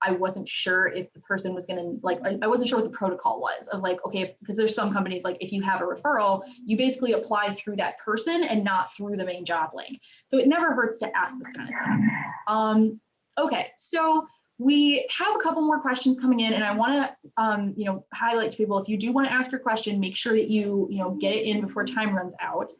I wasn't sure if the person was going to like, I wasn't sure what the protocol was of like, okay, because there's some companies like if you have a referral, you basically apply through that person and not through the main job link. So it never hurts to ask this kind of thing. Okay, so we have a couple more questions coming in, and I want to, highlight to people, if you do want to ask your question, make sure that you get it in before time runs out.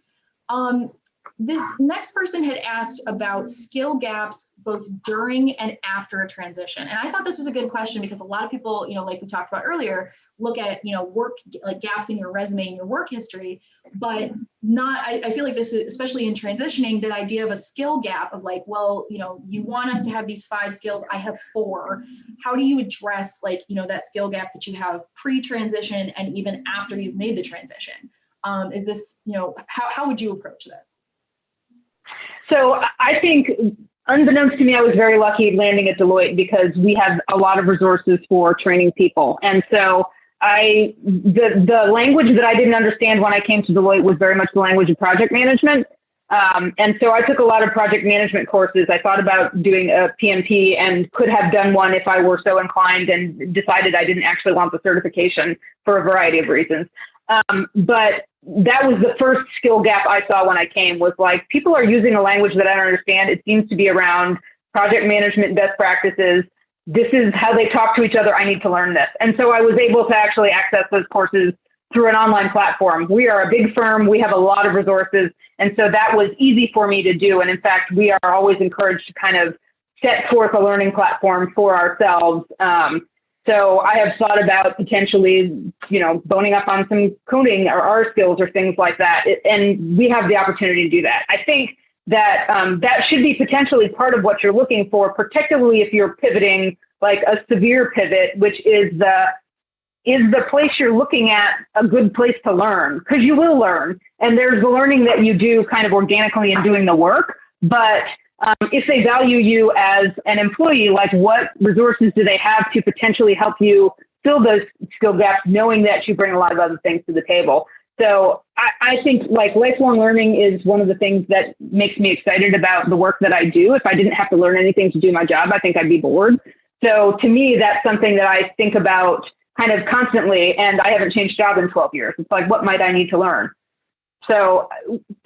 This next person had asked about skill gaps both during and after a transition. And I thought this was a good question because a lot of people, like we talked about earlier, look at, work, like gaps in your resume and your work history, but not, I feel like this is, especially in transitioning, that idea of a skill gap of like, well, you want us to have these 5 skills, I have 4. How do you address like, that skill gap that you have pre-transition and even after you've made the transition? Is this, how would you approach this? So I think, unbeknownst to me, I was very lucky landing at Deloitte because we have a lot of resources for training people. And so the language that I didn't understand when I came to Deloitte was very much the language of project management. And so I took a lot of project management courses. I thought about doing a PMP and could have done one if I were so inclined, and decided I didn't actually want the certification for a variety of reasons. But that was the first skill gap I saw when I came, was like, people are using a language that I don't understand. It seems to be around project management best practices. This is how they talk to each other. I need to learn this. And so I was able to actually access those courses through an online platform. We are a big firm. We have a lot of resources. And so that was easy for me to do. And in fact, we are always encouraged to kind of set forth a learning platform for ourselves. So I have thought about potentially, boning up on some coding or R skills or things like that. And we have the opportunity to do that. I think that that should be potentially part of what you're looking for, particularly if you're pivoting like a severe pivot, which is the place you're looking at a good place to learn, because you will learn. And there's the learning that you do kind of organically in doing the work. But if they value you as an employee, like what resources do they have to potentially help you fill those skill gaps, knowing that you bring a lot of other things to the table? So I think like lifelong learning is one of the things that makes me excited about the work that I do. If I didn't have to learn anything to do my job, I think I'd be bored. So to me, that's something that I think about kind of constantly, and I haven't changed job in 12 years. It's like, what might I need to learn? So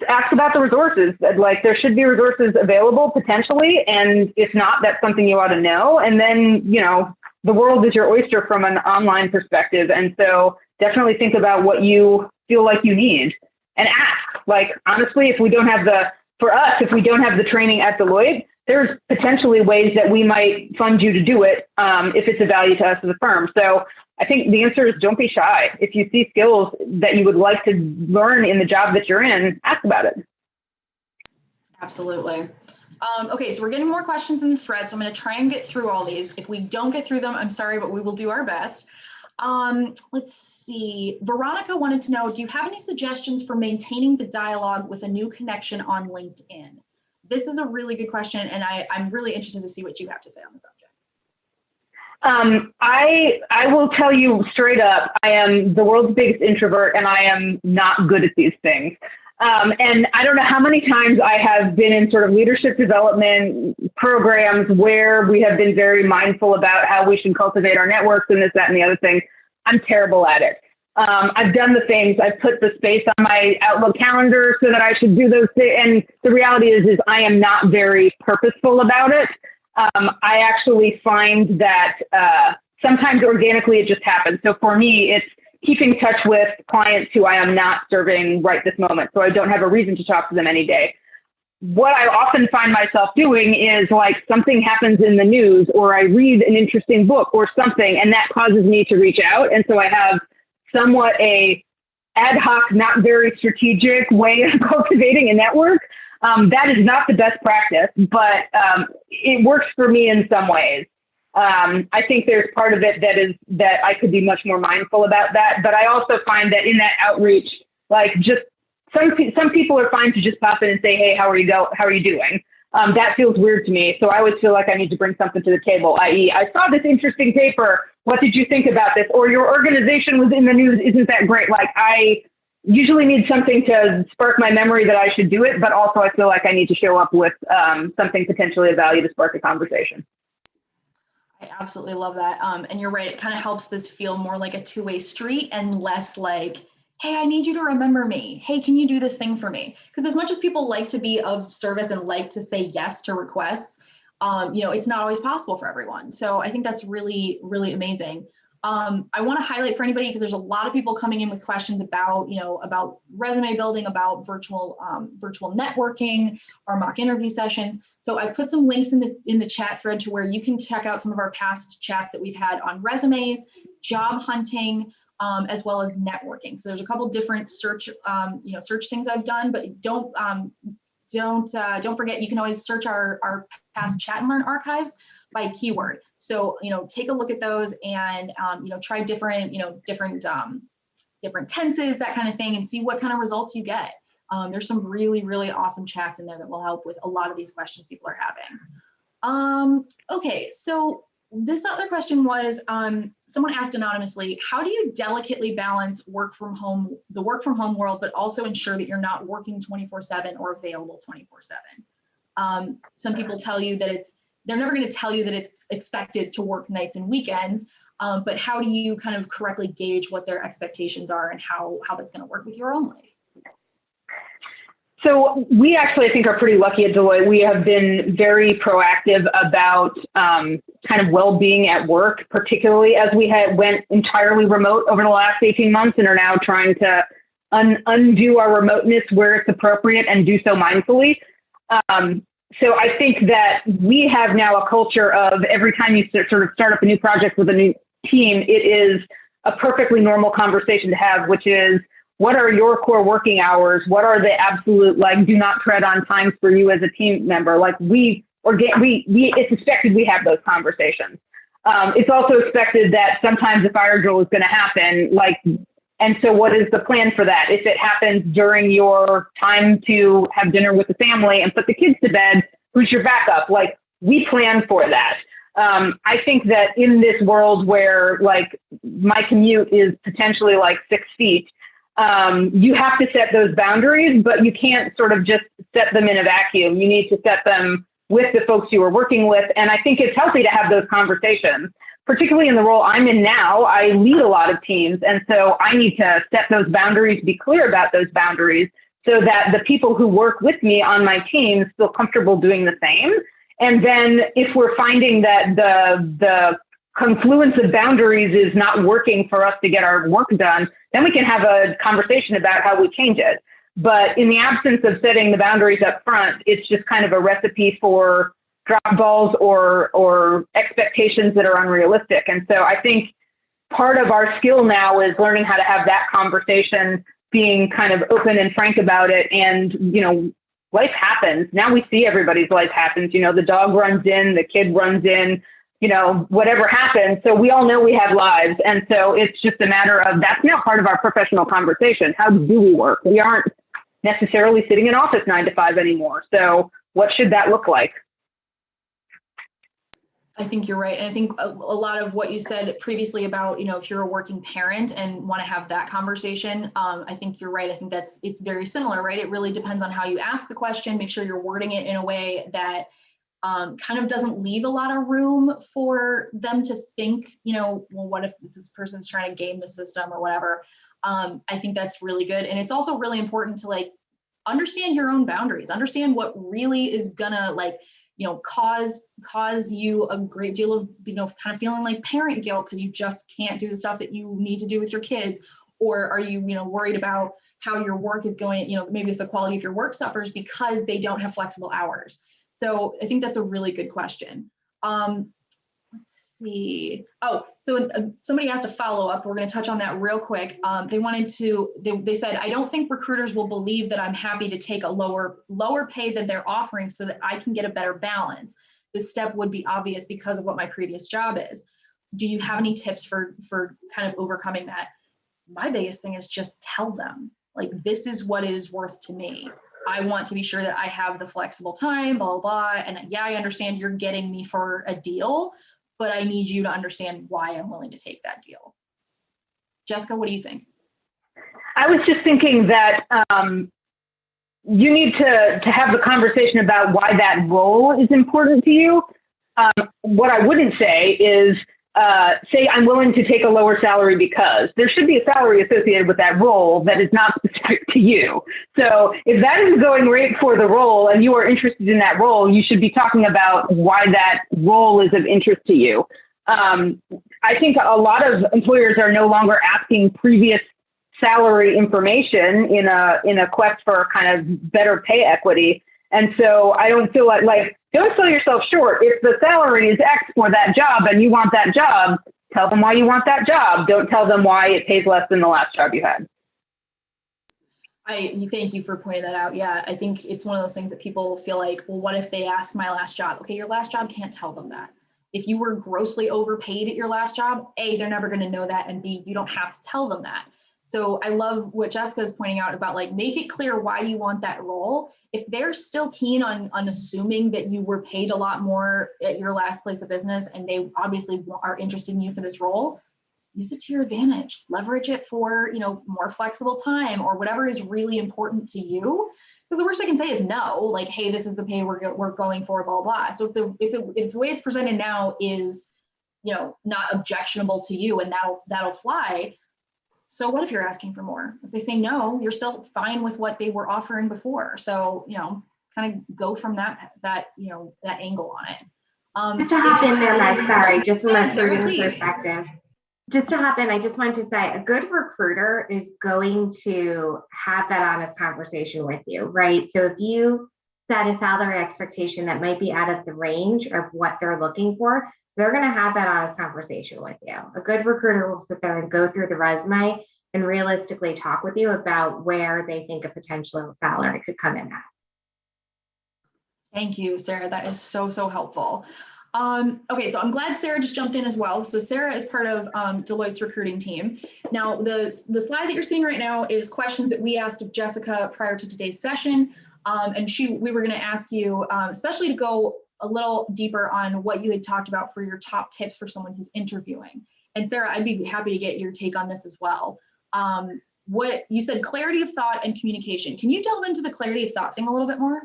ask about the resources. Like, there should be resources available potentially. And if not, that's something you ought to know. And then, the world is your oyster from an online perspective. And so definitely think about what you feel like you need and ask. Like, honestly, if we don't have the training at Deloitte, there's potentially ways that we might fund you to do it if it's a value to us as a firm. So I think the answer is don't be shy. If you see skills that you would like to learn in the job that you're in, ask about it. Absolutely. Okay, so we're getting more questions in the thread, so I'm going to try and get through all these. If we don't get through them, I'm sorry, but we will do our best. Let's see. Veronica wanted to know, do you have any suggestions for maintaining the dialogue with a new connection on LinkedIn? This is a really good question, and I'm really interested to see what you have to say on the subject. I will tell you straight up, I am the world's biggest introvert, and I am not good at these things. And I don't know how many times I have been in sort of leadership development programs where we have been very mindful about how we should cultivate our networks and this, that, and the other thing. I'm terrible at it. I've done the things, I've put the space on my Outlook calendar so that I should do those things. And the reality is I am not very purposeful about it. I actually find that sometimes organically it just happens. So for me, it's keeping in touch with clients who I am not serving right this moment, so I don't have a reason to talk to them any day. what I often find myself doing is like something happens in the news or I read an interesting book or something, and that causes me to reach out. And so I have somewhat a ad hoc, not very strategic way of cultivating a network. That is not the best practice, but it works for me in some ways. I think there's part of it that I could be much more mindful about that. But I also find that in that outreach, like just some people are fine to just pop in and say, hey, how are you doing? That feels weird to me. So I always feel like I need to bring something to the table, i.e. I saw this interesting paper. What did you think about this? Or your organization was in the news. Isn't that great? Like I usually need something to spark my memory that I should do it. But also I feel like I need to show up with something potentially of value to spark a conversation. I absolutely love that. And you're right. It kind of helps this feel more like a two-way street and less like, hey, I need you to remember me. Hey, can you do this thing for me? Because as much as people like to be of service and like to say yes to requests, it's not always possible for everyone. So I think that's really, really amazing. I want to highlight for anybody, because there's a lot of people coming in with questions about, about resume building, about virtual networking, or mock interview sessions. So I put some links in the chat thread to where you can check out some of our past chats that we've had on resumes, job hunting, as well as networking. So there's a couple different search things I've done, but don't forget, you can always search our past chat and learn archives by keyword. So, take a look at those and, try different tenses, that kind of thing, and see what kind of results you get. There's some really, really awesome chats in there that will help with a lot of these questions people are having. Okay, so this other question was, someone asked anonymously, how do you delicately balance the work from home world, but also ensure that you're not working 24/7 or available 24/7? Some people tell you that they're never going to tell you that it's expected to work nights and weekends, but how do you kind of correctly gauge what their expectations are and how that's going to work with your own life? So we actually, I think, are pretty lucky at Deloitte. We have been very proactive about kind of well-being at work, particularly as we went entirely remote over the last 18 months and are now trying to undo our remoteness where it's appropriate and do so mindfully. So I think that we have now a culture of every time you sort of start up a new project with a new team, it is a perfectly normal conversation to have, which is, what are your core working hours? What are the absolute, like, do not tread on times for you as a team member? Like it's expected we have those conversations. It's also expected that sometimes a fire drill is going to happen. And so what is the plan for that? If it happens during your time to have dinner with the family and put the kids to bed, who's your backup? Like, we plan for that. I think that in this world where like my commute is potentially like 6 feet, you have to set those boundaries, but you can't sort of just set them in a vacuum. You need to set them with the folks you are working with. And I think it's healthy to have those conversations, particularly in the role I'm in now. I lead a lot of teams. And so I need to set those boundaries, be clear about those boundaries so that the people who work with me on my teams feel comfortable doing the same. And then if we're finding that the confluence of boundaries is not working for us to get our work done, then we can have a conversation about how we change it. But in the absence of setting the boundaries up front, it's just kind of a recipe for drop balls or expectations that are unrealistic. And so I think part of our skill now is learning how to have that conversation, being kind of open and frank about it. And, life happens. Now we see everybody's life happens. The dog runs in, the kid runs in, whatever happens. So we all know we have lives. And so it's just a matter of, that's now part of our professional conversation. How do we work? We aren't necessarily sitting in office 9 to 5 anymore. So what should that look like? I think you're right. And I think a lot of what you said previously about, if you're a working parent and want to have that conversation, I think you're right. I think it's very similar, right? It really depends on how you ask the question. Make sure you're wording it in a way that kind of doesn't leave a lot of room for them to think, well, what if this person's trying to game the system or whatever? I think that's really good. And it's also really important to understand your own boundaries, understand what really is gonna cause you a great deal of, kind of feeling like parent guilt because you just can't do the stuff that you need to do with your kids. Or are you, worried about how your work is going, maybe if the quality of your work suffers because they don't have flexible hours. So I think that's a really good question. Let's see. Oh, so somebody asked a follow-up. We're going to touch on that real quick. They said, I don't think recruiters will believe that I'm happy to take a lower pay than they're offering so that I can get a better balance. This step would be obvious because of what my previous job is. Do you have any tips for kind of overcoming that? My biggest thing is just tell them, like, this is what it is worth to me. I want to be sure that I have the flexible time, blah, blah, blah. And yeah, I understand you're getting me for a deal, but I need you to understand why I'm willing to take that deal. Jessica, what do you think? I was just thinking that you need to have the conversation about why that role is important to you. What I wouldn't say is, say I'm willing to take a lower salary because there should be a salary associated with that role that is not specific to you. So if that is the going rate for the role and you are interested in that role, you should be talking about why that role is of interest to you. I think a lot of employers are no longer asking previous salary information in a quest for kind of better pay equity. And so I don't feel like don't sell yourself short. If the salary is X for that job and you want that job, tell them why you want that job. Don't tell them why it pays less than the last job you had. Thank you for pointing that out. Yeah, I think it's one of those things that people feel like, well, what if they ask my last job? Okay, your last job, can't tell them that. If you were grossly overpaid at your last job, A, they're never going to know that, and B, you don't have to tell them that. So I love what Jessica is pointing out about, like, make it clear why you want that role. If they're still keen on assuming that you were paid a lot more at your last place of business and they obviously are interested in you for this role, use it to your advantage. Leverage it for, more flexible time or whatever is really important to you. Because the worst they can say is no, like, hey, this is the pay we're going for, blah, blah. So if the way it's presented now is, not objectionable to you and that'll fly. So what if you're asking for more? If they say no, you're still fine with what they were offering before. So, kind of go from that angle on it. Just to hop in there, Mike, sorry, just from a recruiting please. perspective. Just to hop in, I just wanted to say a good recruiter is going to have that honest conversation with you, right? So if you set a salary expectation that might be out of the range of what they're looking for, they're going to have that honest conversation with you. A good recruiter will sit there and go through the resume and realistically talk with you about where they think a potential salary could come in at. Thank you, Sarah. That is so helpful. Okay, so I'm glad Sarah just jumped in as well. So Sarah is part of Deloitte's recruiting team. Now, the slide that you're seeing right now is questions that we asked of Jessica prior to today's session. And we were going to ask you, especially to go a little deeper on what you had talked about for your top tips for someone who's interviewing. And Sarah, I'd be happy to get your take on this as well. What you said, clarity of thought and communication. Can you delve into the clarity of thought thing a little bit more?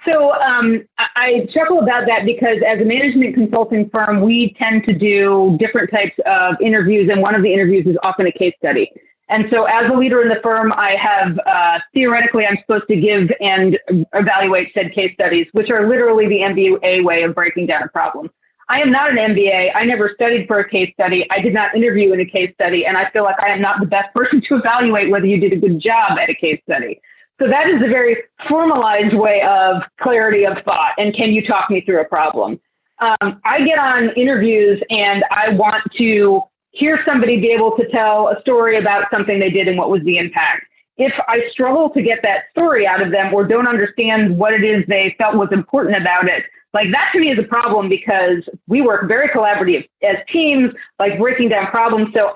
So I chuckle about that because as a management consulting firm, we tend to do different types of interviews, and one of the interviews is often a case study. And so as a leader in the firm, I have, theoretically, I'm supposed to give and evaluate said case studies, which are literally the MBA way of breaking down a problem. I am not an MBA. I never studied for a case study. I did not interview in a case study. And I feel like I am not the best person to evaluate whether you did a good job at a case study. So that is a very formalized way of clarity of thought. And can you talk me through a problem? I get on interviews and I want to hear somebody be able to tell a story about something they did and what was the impact. If I struggle to get that story out of them or don't understand what it is they felt was important about it, like that to me is a problem because we work very collaborative as teams, like breaking down problems. So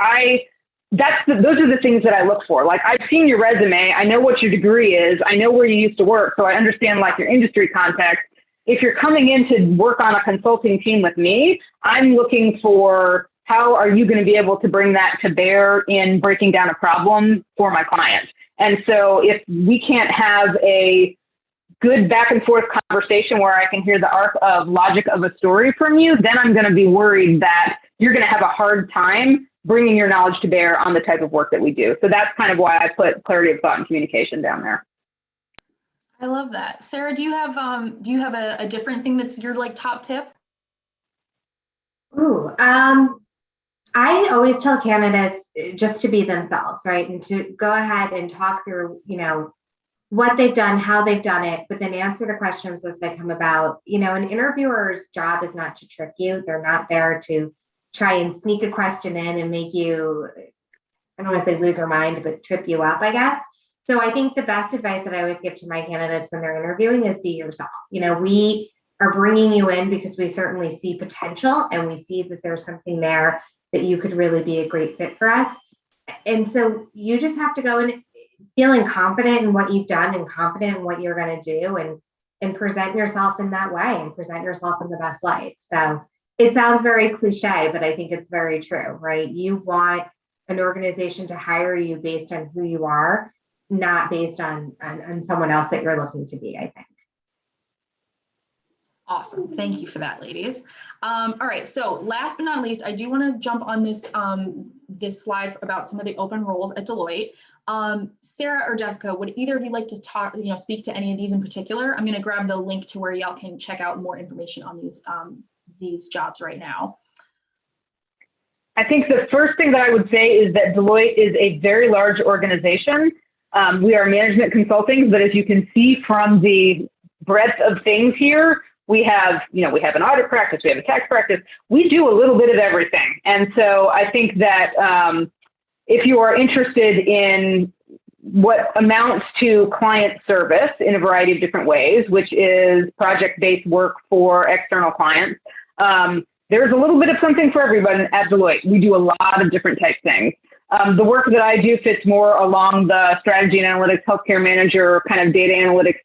those are the things that I look for. Like, I've seen your resume. I know what your degree is. I know where you used to work. So I understand like your industry context. If you're coming in to work on a consulting team with me, I'm looking for how are you going to be able to bring that to bear in breaking down a problem for my client? And so if we can't have a good back and forth conversation where I can hear the arc of logic of a story from you, then I'm going to be worried that you're going to have a hard time bringing your knowledge to bear on the type of work that we do. So that's kind of why I put clarity of thought and communication down there. I love that. Sarah, do you have a different thing that's your like top tip? Ooh, I always tell candidates just to be themselves, right? And to go ahead and talk through, what they've done, how they've done it, but then answer the questions as they come about. An interviewer's job is not to trick you. They're not there to try and sneak a question in and make you, I don't want to say lose your mind, but trip you up, I guess. So I think the best advice that I always give to my candidates when they're interviewing is be yourself. We are bringing you in because we certainly see potential and we see that there's something there that you could really be a great fit for us. And so you just have to go in feeling confident in what you've done and confident in what you're going to do and present yourself in that way and present yourself in the best light. So it sounds very cliche, but I think it's very true, right? You want an organization to hire you based on who you are, not based on someone else that you're looking to be, I think. Awesome. Thank you for that, ladies. All right. So last but not least, I do want to jump on this this slide about some of the open roles at Deloitte. Sarah or Jessica, would either of you like to talk, speak to any of these in particular? I'm going to grab the link to where y'all can check out more information on these jobs right now. I think the first thing that I would say is that Deloitte is a very large organization. We are management consulting, but as you can see from the breadth of things here, we have an audit practice, we have a tax practice, we do a little bit of everything. And so I think that if you are interested in what amounts to client service in a variety of different ways, which is project-based work for external clients, there's a little bit of something for everyone at Deloitte. We do a lot of different type things. The work that I do fits more along the strategy and analytics, healthcare manager, kind of data analytics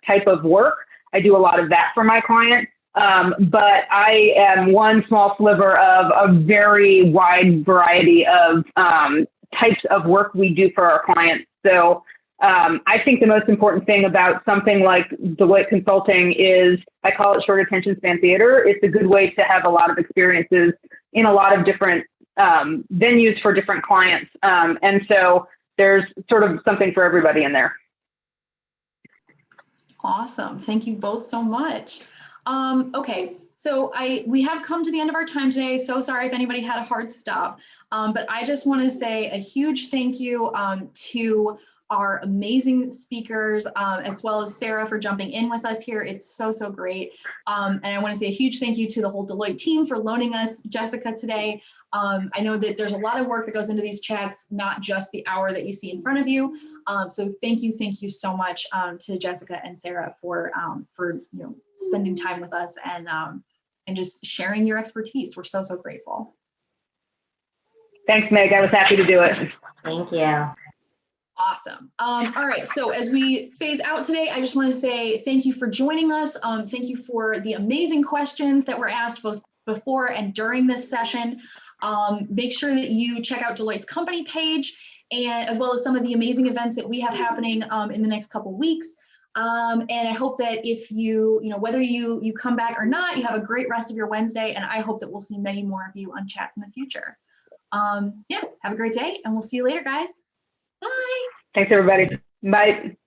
type of work. I do a lot of that for my clients, but I am one small sliver of a very wide variety of types of work we do for our clients. So I think the most important thing about something like Deloitte Consulting is, I call it short attention span theater. It's a good way to have a lot of experiences in a lot of different venues for different clients. And so there's sort of something for everybody in there. Awesome. Thank you both so much. Okay, so we have come to the end of our time today. So sorry if anybody had a hard stop, but I just want to say a huge thank you to our amazing speakers, as well as Sarah for jumping in with us here. It's so great. And I want to say a huge thank you to the whole Deloitte team for loaning us Jessica today. I know that there's a lot of work that goes into these chats, not just the hour that you see in front of you. So thank you so much to Jessica and Sarah for spending time with us and just sharing your expertise. We're so grateful. Thanks, Meg. I was happy to do it. Thank you. Awesome. All right. So as we phase out today, I just want to say thank you for joining us. Thank you for the amazing questions that were asked both before and during this session. Make sure that you check out Deloitte's company page, and as well as some of the amazing events that we have happening in the next couple weeks. And I hope that if whether you come back or not, you have a great rest of your Wednesday. And I hope that we'll see many more of you on chats in the future. Yeah, have a great day, and we'll see you later, guys. Bye. Thanks, everybody. Bye.